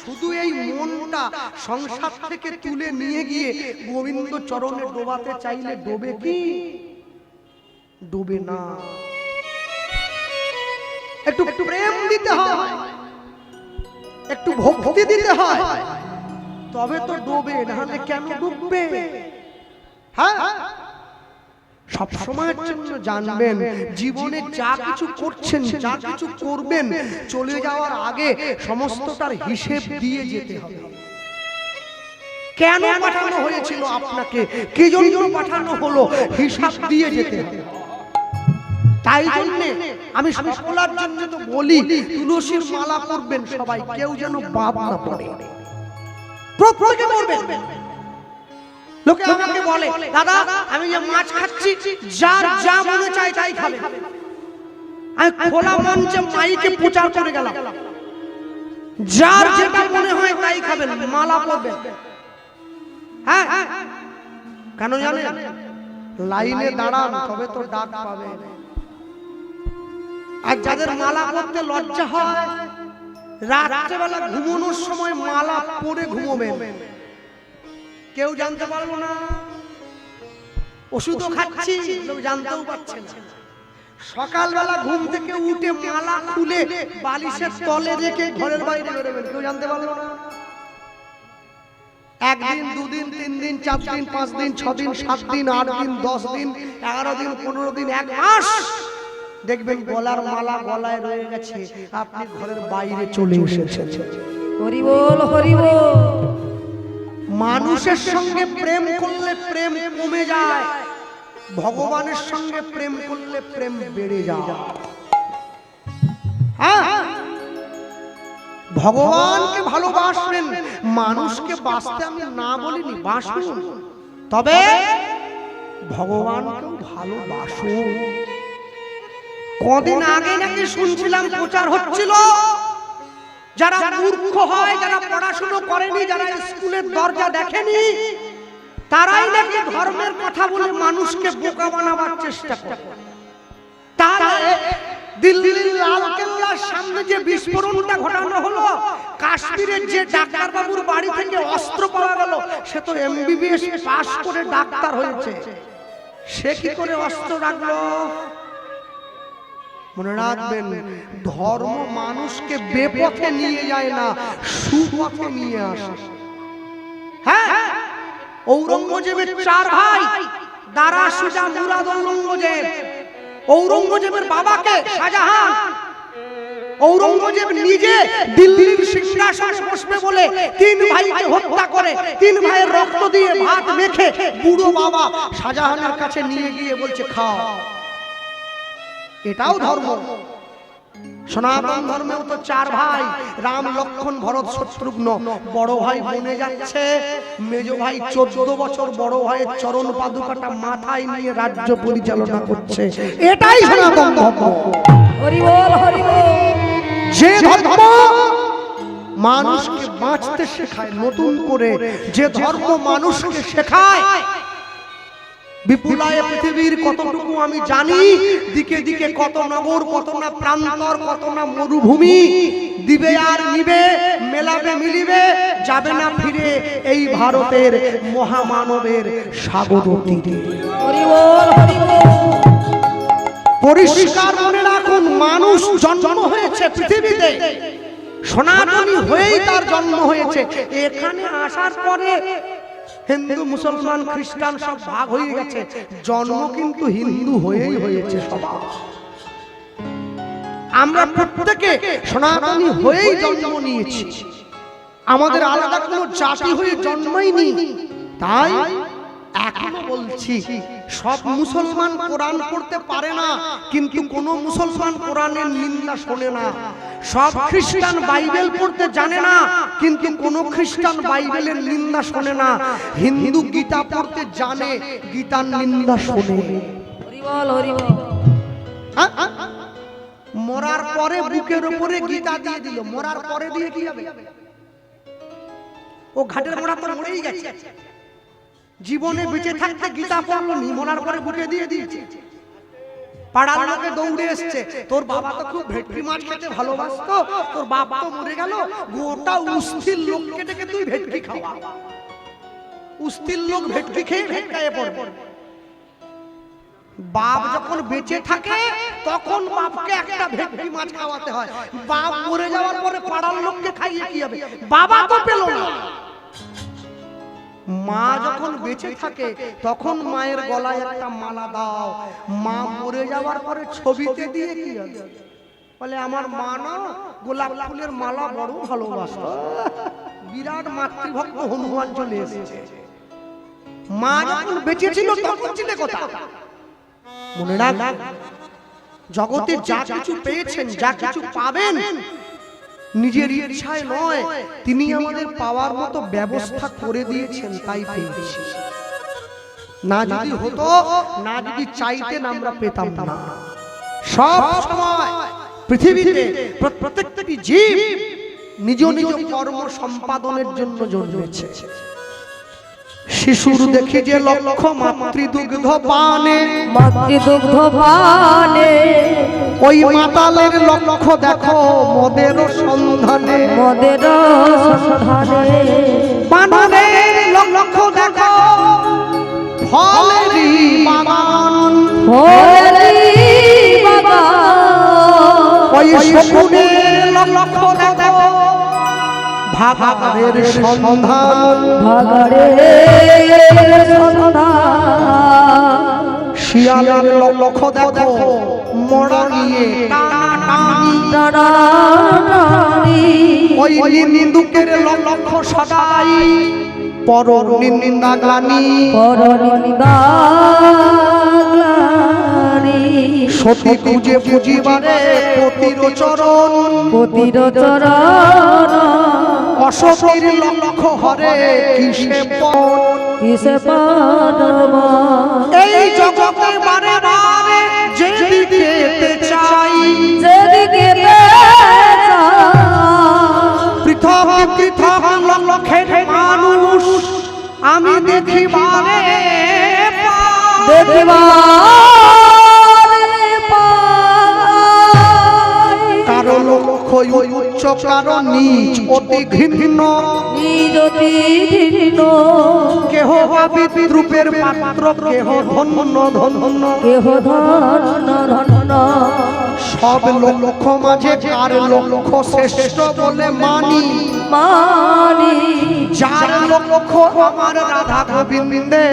শুধু এই মনটা সংসার থেকে তুলে নিয়ে গিয়ে গোবিন্দ চরণে ডোবাতে চাইলে ডোবে কি? ডোবে না। একটু প্রেম দিতে হয়, একটু ভক্তি দিতে হয়, তবে তো ডোবে, নাহলে কেন ডুববে? হ্যাঁ, সব সময়ের জন্য জানবেন, জীবনে যা কিছু করছেন, যা কিছু করবেন, চলে যাওয়ার আগে সমস্তটার হিসেব দিয়ে যেতে হবে। কেন পাঠানো হয়েছিল আপনাকে, কি জন্য পাঠানো হলো, হিসাব দিয়ে যেতে হবে। তাই জন্য আমি সকলের জন্য তো বলি, তুলসীর মালা পরবেন সবাই, কেউ যেন বাদ না পড়ে, প্রত্যেকে পরবেন। লোকে আমাকে বলে, দাদা আমি যে মাছ খাচ্ছি, যার যা মনে চায় তাই খাবে। আমি খোলা মঞ্চে মাইকে প্রচার করে গেলাম, যার যেটা মনে হয় তাই খাবেন, মালা পরবেন। হ্যাঁ, কেন জানেন? লাইনে দাঁড়ান তবে তো ডাক পাবে। আর যাদের মালা পরতে লজ্জা হয়, রাত্রেবেলা ঘুমানোর সময় মালা পরে ঘুমোবেন, কেউ জানতে পারবো না। ওষুধও খাচ্ছি, লোক জানতেও পারছে না। সকালবেলা ঘুম থেকে উঠে মালা খুলে বালিশের তলে রেখে ঘরের বাইরে বেরোবেন, কেউ জানতে পারলো না। একদিন, দুদিন, 3 দিন, 4 দিন, 5 দিন, 6 দিন, 7 দিন, 8 দিন, 10 দিন, 11 দিন, 15 দিন, 1 মাস দেখবেন গলার মালা গলায় রয়ে গেছে, আপনি ঘরের বাইরে চলে এসেছেন। হরি বল, হরি বল। মানুষের সঙ্গে প্রেম করলে প্রেম কমে যায়, ভগবানের সঙ্গে প্রেম করলে প্রেম বেড়ে যায়। হ্যাঁ, ভগবানকে ভালোবাসবেন, মানুষকে বাসতে আমি না বলিনি, বাসুন, তবে ভগবানকেও ভালোবাসুন। কদিন আগে নাকি শুনছিলাম প্রচার হচ্ছিল, যারা মূর্খ হয়, যারা পড়াশোনা করেনি, যারা স্কুলের দরজা দেখেনি, তারাই নাকি ধর্মের কথা বলে মানুষকে বোকা বানাবার চেষ্টা করে। তারা দিল্লির লালকেল্লার সামনে যে বিস্ফোরণটা ঘটানো হলো, কাশ্মীরের যে ডাক্তার বাবুর বাড়ি থেকে অস্ত্র পাওয়া গেল, সে তো MBBS পাস করে ডাক্তার হয়েছে, সে কি করে অস্ত্র রাখলো? মনে রাখবেন, ধর্ম মানুষকে বেপথে নিয়ে যায় না, সুপথে নিয়ে আসে। হ্যাঁ, ঔরঙ্গজেবের 4 ভাই, দারা সুজা মুরাদ ঔরঙ্গজেব, ঔরঙ্গজেবের বাবাকে শাহজাহান, ঔরঙ্গজেব নিজে দিল্লির সিংহাসনে বসবে বলে তিন ভাইকে হত্যা করে, তিন ভাইয়ের রক্ত দিয়ে ভাত মেখে বুড়ো বাবা শাহজাহানের কাছে নিয়ে গিয়ে বলছে খাও। এটাও ধর্ম। সনাতন ধর্মেও তো চার ভাই, রাম লক্ষ্মণ ভরত শত্রুঘ্ন। বড় ভাই বনে যাচ্ছে, মেজ ভাই 14 বছর বড় ভাইয়ের চরণ পাদুকাটা মাথায় নিয়ে রাজ্য পরিচালনা করছে। এটাই সনাতন ধর্ম। হরি বল হরি বল। যে ধর্ম মানুষকে বাঁচতে শেখায় নতুন করে, যে ধর্ম মানুষকে শেখায়, বিপুলায় পৃথিবীর কতটুকু আমি জানি, দিকে দিকে কত নগর, কত না প্রান্তর, কত না মরুভূমি, দিবে আর নিবে, মেলাবে মিলিবে, যাবে না ফিরে এই ভারতের মহামানবের সাগর তীরে। হরি বল হরি বল। পরিষ্কার মনে রাখুন, মানুষ জন্ম হয়েছে পৃথিবীতে, সনাতনী হয়েই তার জন্ম হয়েছে। এখানে আসার পরে হিন্দু মুসলমান খ্রিস্টান সব ভাগ হয়ে গেছে, জন্ম কিন্তু হিন্দু হয়েই হয়েছে সবার। আমরা প্রত্যেকে সনাতনী হয়েই জন্ম নিয়েছি, আমাদের আলাদা কোনো জাতি হয়ে জন্মই নেই। তাই এখনো বলছি, সব মুসলমান কোরআন পড়তে পারে না, কিন্তু কোন মুসলমান কোরআনের নিন্দা শোনে না। সব খ্রিস্টান বাইবেল পড়তে জানে না, কিন্তু কোন খ্রিস্টান বাইবেলের নিন্দা শোনে না। হিন্দু গীতা পড়তে জানে, গীতার নিন্দা শোনে। হরি বল হরি বল। মরার পরে বুকের উপরে গীতা দিয়ে দিল, মরার পরে দিয়ে কি হবে? ও ঘাটের মোড়া তো মরেই গেছে, জীবনে বেঁচে থাকতে গীতা পড়লো নি, মরার পরে বুকে দিয়ে দিয়েছে। পাড়ার লোকে দৌড়ে এসছে, তোর বাবা তো খুব ভেটকি মাছ খেতে ভালোবাসতো, তোর বাপ তো মরে গেল, গোটা উস্থির লোককে ডেকে তুই ভেটকি খাওয়া। উস্থির লোক ভেটকি খেয়ে ভেটকায়ে পড়বে। বাপ যখন বেঁচে থাকে তখন বাপকে একটা ভেটকি মাছ খাওয়াতে হয়, বাপ মরে যাওয়ার পরে পাড়ার লোককে খাইয়ে কি হবে? বাবা তো পেল না। মা যখন বেঁচে থাকে তখন মায়ের গলায় একটা মালা দাও, মা মরে যাওয়ার পরে ছবিতে দিয়ে কি হবে? বলে আমার মা না গোলাপ ফুলের মালা বড় ভালোবাসতো। বিরাট মাতৃভক্ত হনুমান চলে এসেছে। মা যখন বেঁচে ছিল তখন ছিলে কথা। মনে রাখ, জগতে যা কিছু পেয়েছেন, যা কিছু পাবেন, নিজের ইচ্ছায় নয়, তিনি আমাদের পাওয়ার মতো ব্যবস্থা করে দিয়েছেন, তাই পেয়েছি। না যদি হতো, না যদি চাইতেন, আমরা পেতাম না। সব সময় পৃথিবীতে প্রত্যেকটি জীব নিজ নিজ কর্ম সম্পাদনের জন্য জন্মেছে। শিশুর দেখি যে লক্ষ্য মাতৃদুগ্ধ পানে, মাতৃদুগ্ধ পানে, ওই মাতালের লক্ষ্য দেখো মদের সন্ধানে, মদের সন্ধানে, বানরের লক্ষ্য দেখো ফলেরই বাগান, ফলেরই বাগান, ওই শকুনের লক্ষ্য দেখো ভাগাড়ের সন্ধান, ভাগাড়ের সন্ধান, শিয়ালের লক্ষ্য দেখো মরা নিয়ে টানাটানি, টানাটানি, ওই নিন্দুকের লক্ষ্য সদাই পরর নিন্দা গ্লানি, পরনিন্দা গ্লানি, সতী খুঁজে পুজিবারে পতির চরণ, পতির চরণ, অসতীর লক্ষ্য হরে কিসে পণ, কিসে পানব, এই জগতে বারে বারে যেদিকে চাই, যেদিকে পৃথক পৃথক লক্ষ্যের মানুষ আমি দেখিবারে দেখিবা, কারো লক্ষ্য উচ্চ কারো নিচ, অতি ঘৃণ্য নিজ অতি ঘৃণ্য, কেহ বিদ্রুপের পাত্র, কেহ ধন্য ধন্য, কেহ ধন্য ধন্য, সব লক্ষ্য মাঝে কার লক্ষ্য শ্রেষ্ঠ বলে মানি, মানি, যার লক্ষ্য আমার রাধা গোবিন্দে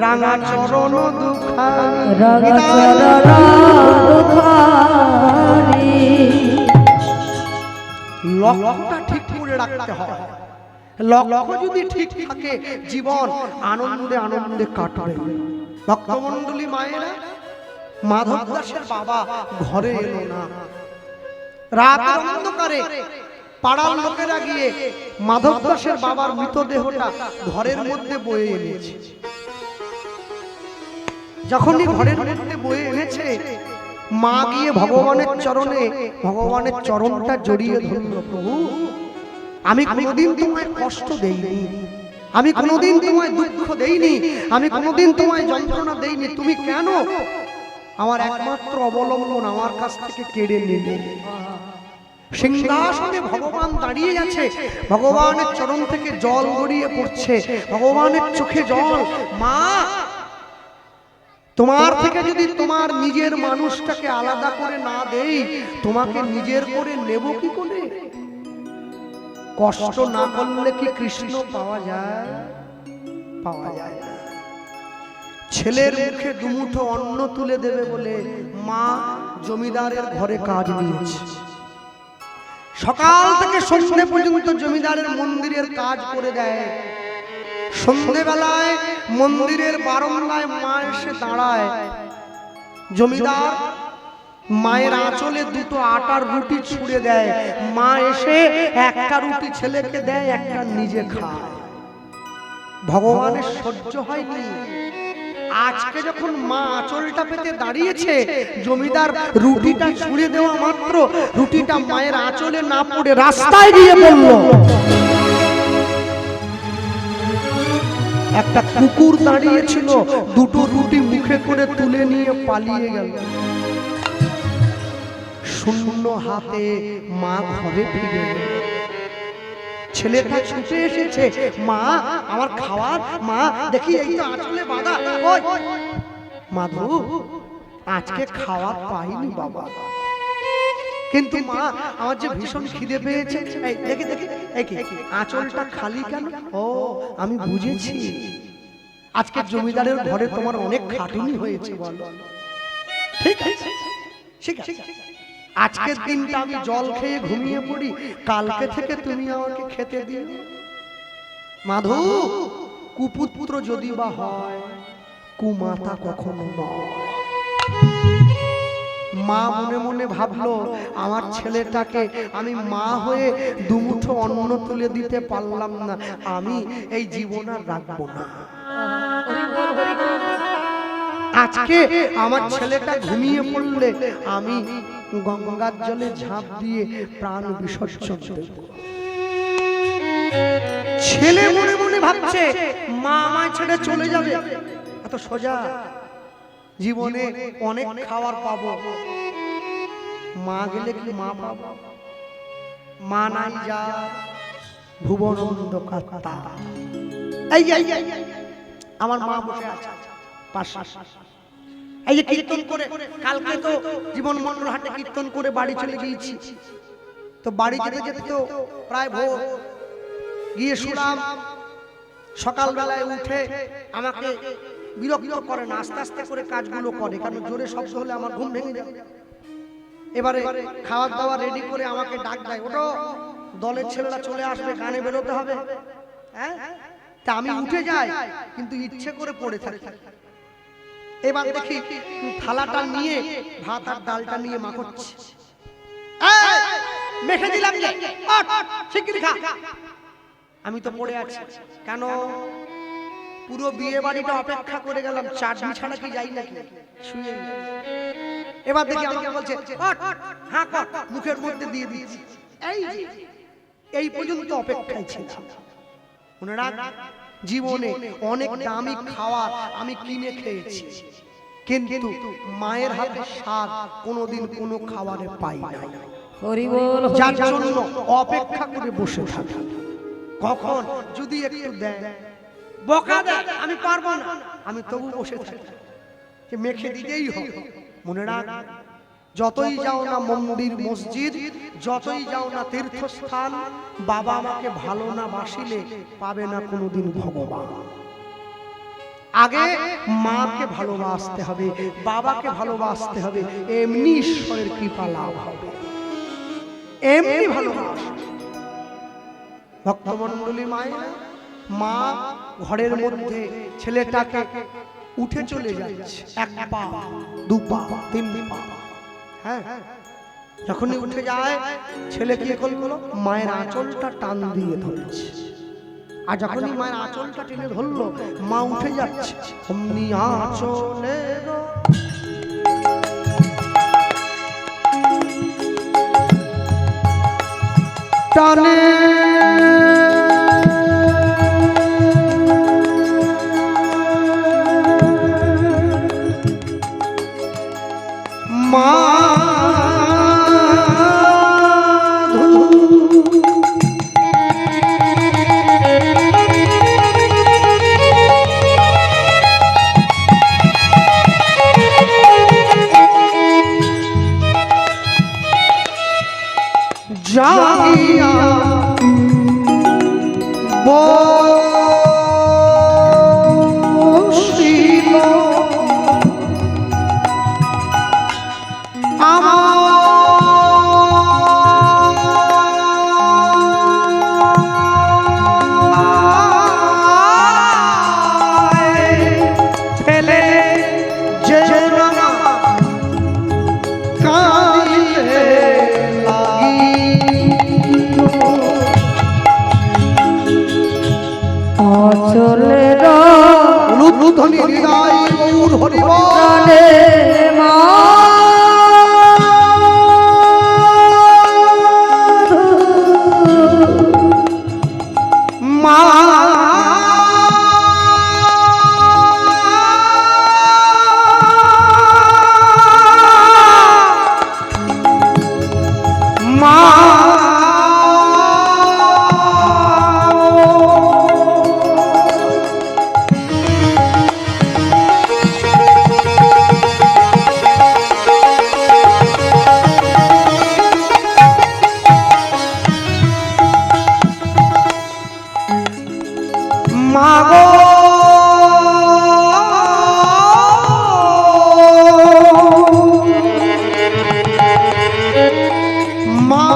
রাঙা চরণ দুখানি রাগা চরণ দুখানি। লক্ষ্যটা ঠিক করে রাখতে হয়। লক্ষ্য যদি ঠিক থাকে জীবন আনন্দে আনন্দে কাটবে। ভক্তমণ্ডলী মায়েরা, মাধব দাসের বাবা ঘরে এলো না। রাত অন্ধকারে পাড়ার লোকেরা গিয়ে মাধব দাসের বাবার মৃতদেহটা ঘরের মধ্যে বয়ে এনেছে। যখনই ঘরের মধ্যে বয়ে এনেছে, মা গিয়ে ভগবানের চরণে ভগবানের চরণটা জড়িয়ে ধরল। প্রভু, আমি কোনোদিন তোমায় কষ্ট দেইনি, আমি কোনোদিন তোমায় দুঃখ দেইনি, আমি কোনোদিন তোমায় যন্ত্রণা দেইনি, তুমি কেন আমার একমাত্র অবলম্বন আমার কাছ থেকে কেড়ে নিলে? সিংহাসনে ভগবান দাঁড়িয়ে আছে, ভগবানের চরণ থেকে জল গড়িয়ে পড়ছে, ভগবানের চোখে জল। মা, তোমার থেকে যদি তোমার নিজের মানুষটাকে আলাদা করে না দেই, তোমাকে নিজের করে নেব কি করে? কষ্ট না করলে কি কৃষ্ণ পাওয়া যায়? পাওয়া যায় না। ছেলের মুখে দুমুঠো অন্ন তুলে দেবে বলে মা জমিদারের ঘরে কাজ নিয়েছে। সকাল থেকে সন্ধ্যে পর্যন্ত জমিদারের মন্দিরের কাজ করে দেয়। সন্ধ্যেবেলায় মন্দিরের বারান্দায় মা এসে দাঁড়ায়। জমিদার মায়ের আঁচলে দুটো আটার রুটি ছুঁড়ে দেয়। মা এসে একটা রুটি ছেলেকে দেয়, একটা নিজে খায়। ভগবানের সহ্য হয়নি। আজকে যখন মা আঁচলটা পেতে দাঁড়িয়েছে, জমিদার রুটিটা ছুঁড়ে দেওয়া মাত্র রুটিটা মায়ের আঁচলে না পড়ে রাস্তায় গিয়ে পড়ল। একটা কুকুর দাঁড়িয়েছিল, দুটো রুটি মুখে করে তুলে নিয়ে পালিয়ে গেল। শূন্য হাতে মা ঘরে ফিরে গেল। ছেলেটা ছুটে এসেছে, মা আমার খাবার, মা দেখি এই তো আঁচলে বাঁধা। ওই মাধু, আজকে খাবার পাইনি বাবা, কিন্তু মা আমার যে ভীষণ খিদে পেয়েছে। এই দেখি দেখি, আঁচলটা খালি কেন? ও, আমি বুঝেছি, আজকে জমিদারের ঘরে তোমার অনেক খাটুনি হয়েছে। বলো, ঠিক আছে, ঠিক আছে, আজকের দিনটা আমি জল খেয়ে ঘুমিয়ে পড়ি, কালকে থেকে তুমি আমাকে খেতে দিও। মাধু, কুপুত্র যদি বা হয়, কুমাতা কখনো নয়। মা মনে মনে ভাবলো, আমার ছেলেটাকে আমি মা হয়ে দুমুঠো অন্ন তুলে দিতে পারলাম না, আমি এই জীবন আর রাখবো না। আজকে আমার ছেলেটা ঘুমিয়ে পড়লে আমি গঙ্গার জলে ঝাঁপ দিয়ে প্রাণ বিসর্জন দেব। ছেলে মনে মনে ভাবছে, মা আমায় ছেড়ে চলে যাবে, এত সোজা? জীবনে অনেক খাবার পাবো, মা গেলে কি মা পাবো? মা নাই যা ভুবন অন্ধকার। এই আমার মা বসে আছে পাশে। এই যে কীর্তন করে, কালকে তো জীবন মন্ডল হাটে কীর্তন করে বাড়ি চলে গিয়েছি। তো বাড়ি যেতে যেতে তো প্রায় ভোর, গিয়ে শুনলাম সকালবেলায় উঠে আমাকে বিরক্ত করে না, আস্তে আস্তে করে কাজগুলো করে, কারণ জোরে শব্দ হলে আমার ঘুম ভেঙে যায়। এবারে খাবার দাবার রেডি করে আমাকে ডাক দেয়, ওঠো, দলের ছেলেরা চলে আসবে, গানে বেরোতে হবে। হ্যাঁ, তা আমি উঠে যাই, কিন্তু ইচ্ছে করে পড়ে থাকি। এবার দেখি থালাটা নিয়ে ভাত আর ডালটা নিয়ে মা করছে, মেখে দিলাম যে শিগগিরই খা। আমি তো পড়ে আছি। কেন? পুরো বিয়ে বাড়িটা অপেক্ষা করে গেলাম, চাটনি ছাড়া কি যাই নাকি? শুয়ে এবার দেখি আমাকে বলছে, হ্যাঁ কর, মুখের মধ্যে দিয়ে দিয়েছি। এই পর্যন্ত অপেক্ষায় ছিলাম। মনে রাখ, জীবনে অনেক দামি খাবার আমি কিনে খেয়েছি, কিন্তু মায়ের হাতে স্বাদ কোনোদিন কোনো খাবারে পাই নাই। যার জন্য অপেক্ষা করে বসে থাকি, কখন যদি একটু দেয়, বকা দেয়, আমি পারবো না, আমি তবু বসে থাকি, মেখে দিতেই হবে। মনে রাখ, যতই যাও না মন্দির মসজিদ, যতই যাও না তীর্থস্থান, বাবা আমাকে ভালো না বাসিলে পাবে না কোনোদিন ভগবান। আগে মাকে ভালোবাসতে হবে, বাবাকে ভালোবাসতে হবে, এমনি ঈশ্বরের কৃপা লাভ হবে। এমনি ভালোবাস ভক্তমণ্ডলী মায়েরা, মা ঘরের মধ্যে ছেলেটাকে উঠে চলে যাচ্ছে, এক পা দু পা তিন পা, হ্যাঁ যখনই উঠে যায় ছেলে কি করলো, মায়ের আঁচলটা টান দিয়ে ধরেছে। আর যখনই মায়ের আঁচলটা টেনে ধরলো, মা উঠে যাচ্ছে, অমনি আঁচলে টানে মা জানিয়া বসিল ফেলে যে কাঁদিতে অচলের লুধ্বনি হৃদয় গৌর হরি বল। প্রাণে মা মা মা মাগো মা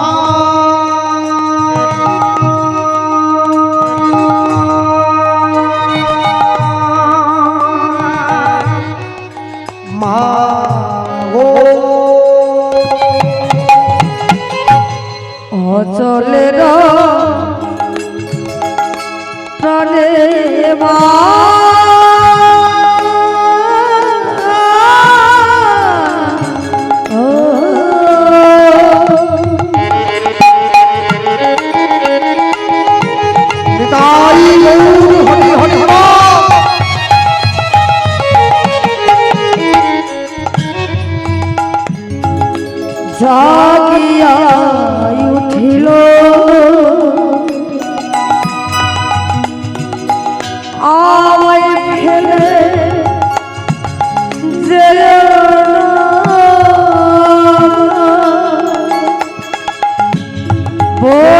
মাগো অচলের প্রাণে মা নিতাই গৌর হরি হরি বল। জাগিয়া উঠিল আমায় ফেলে যে বল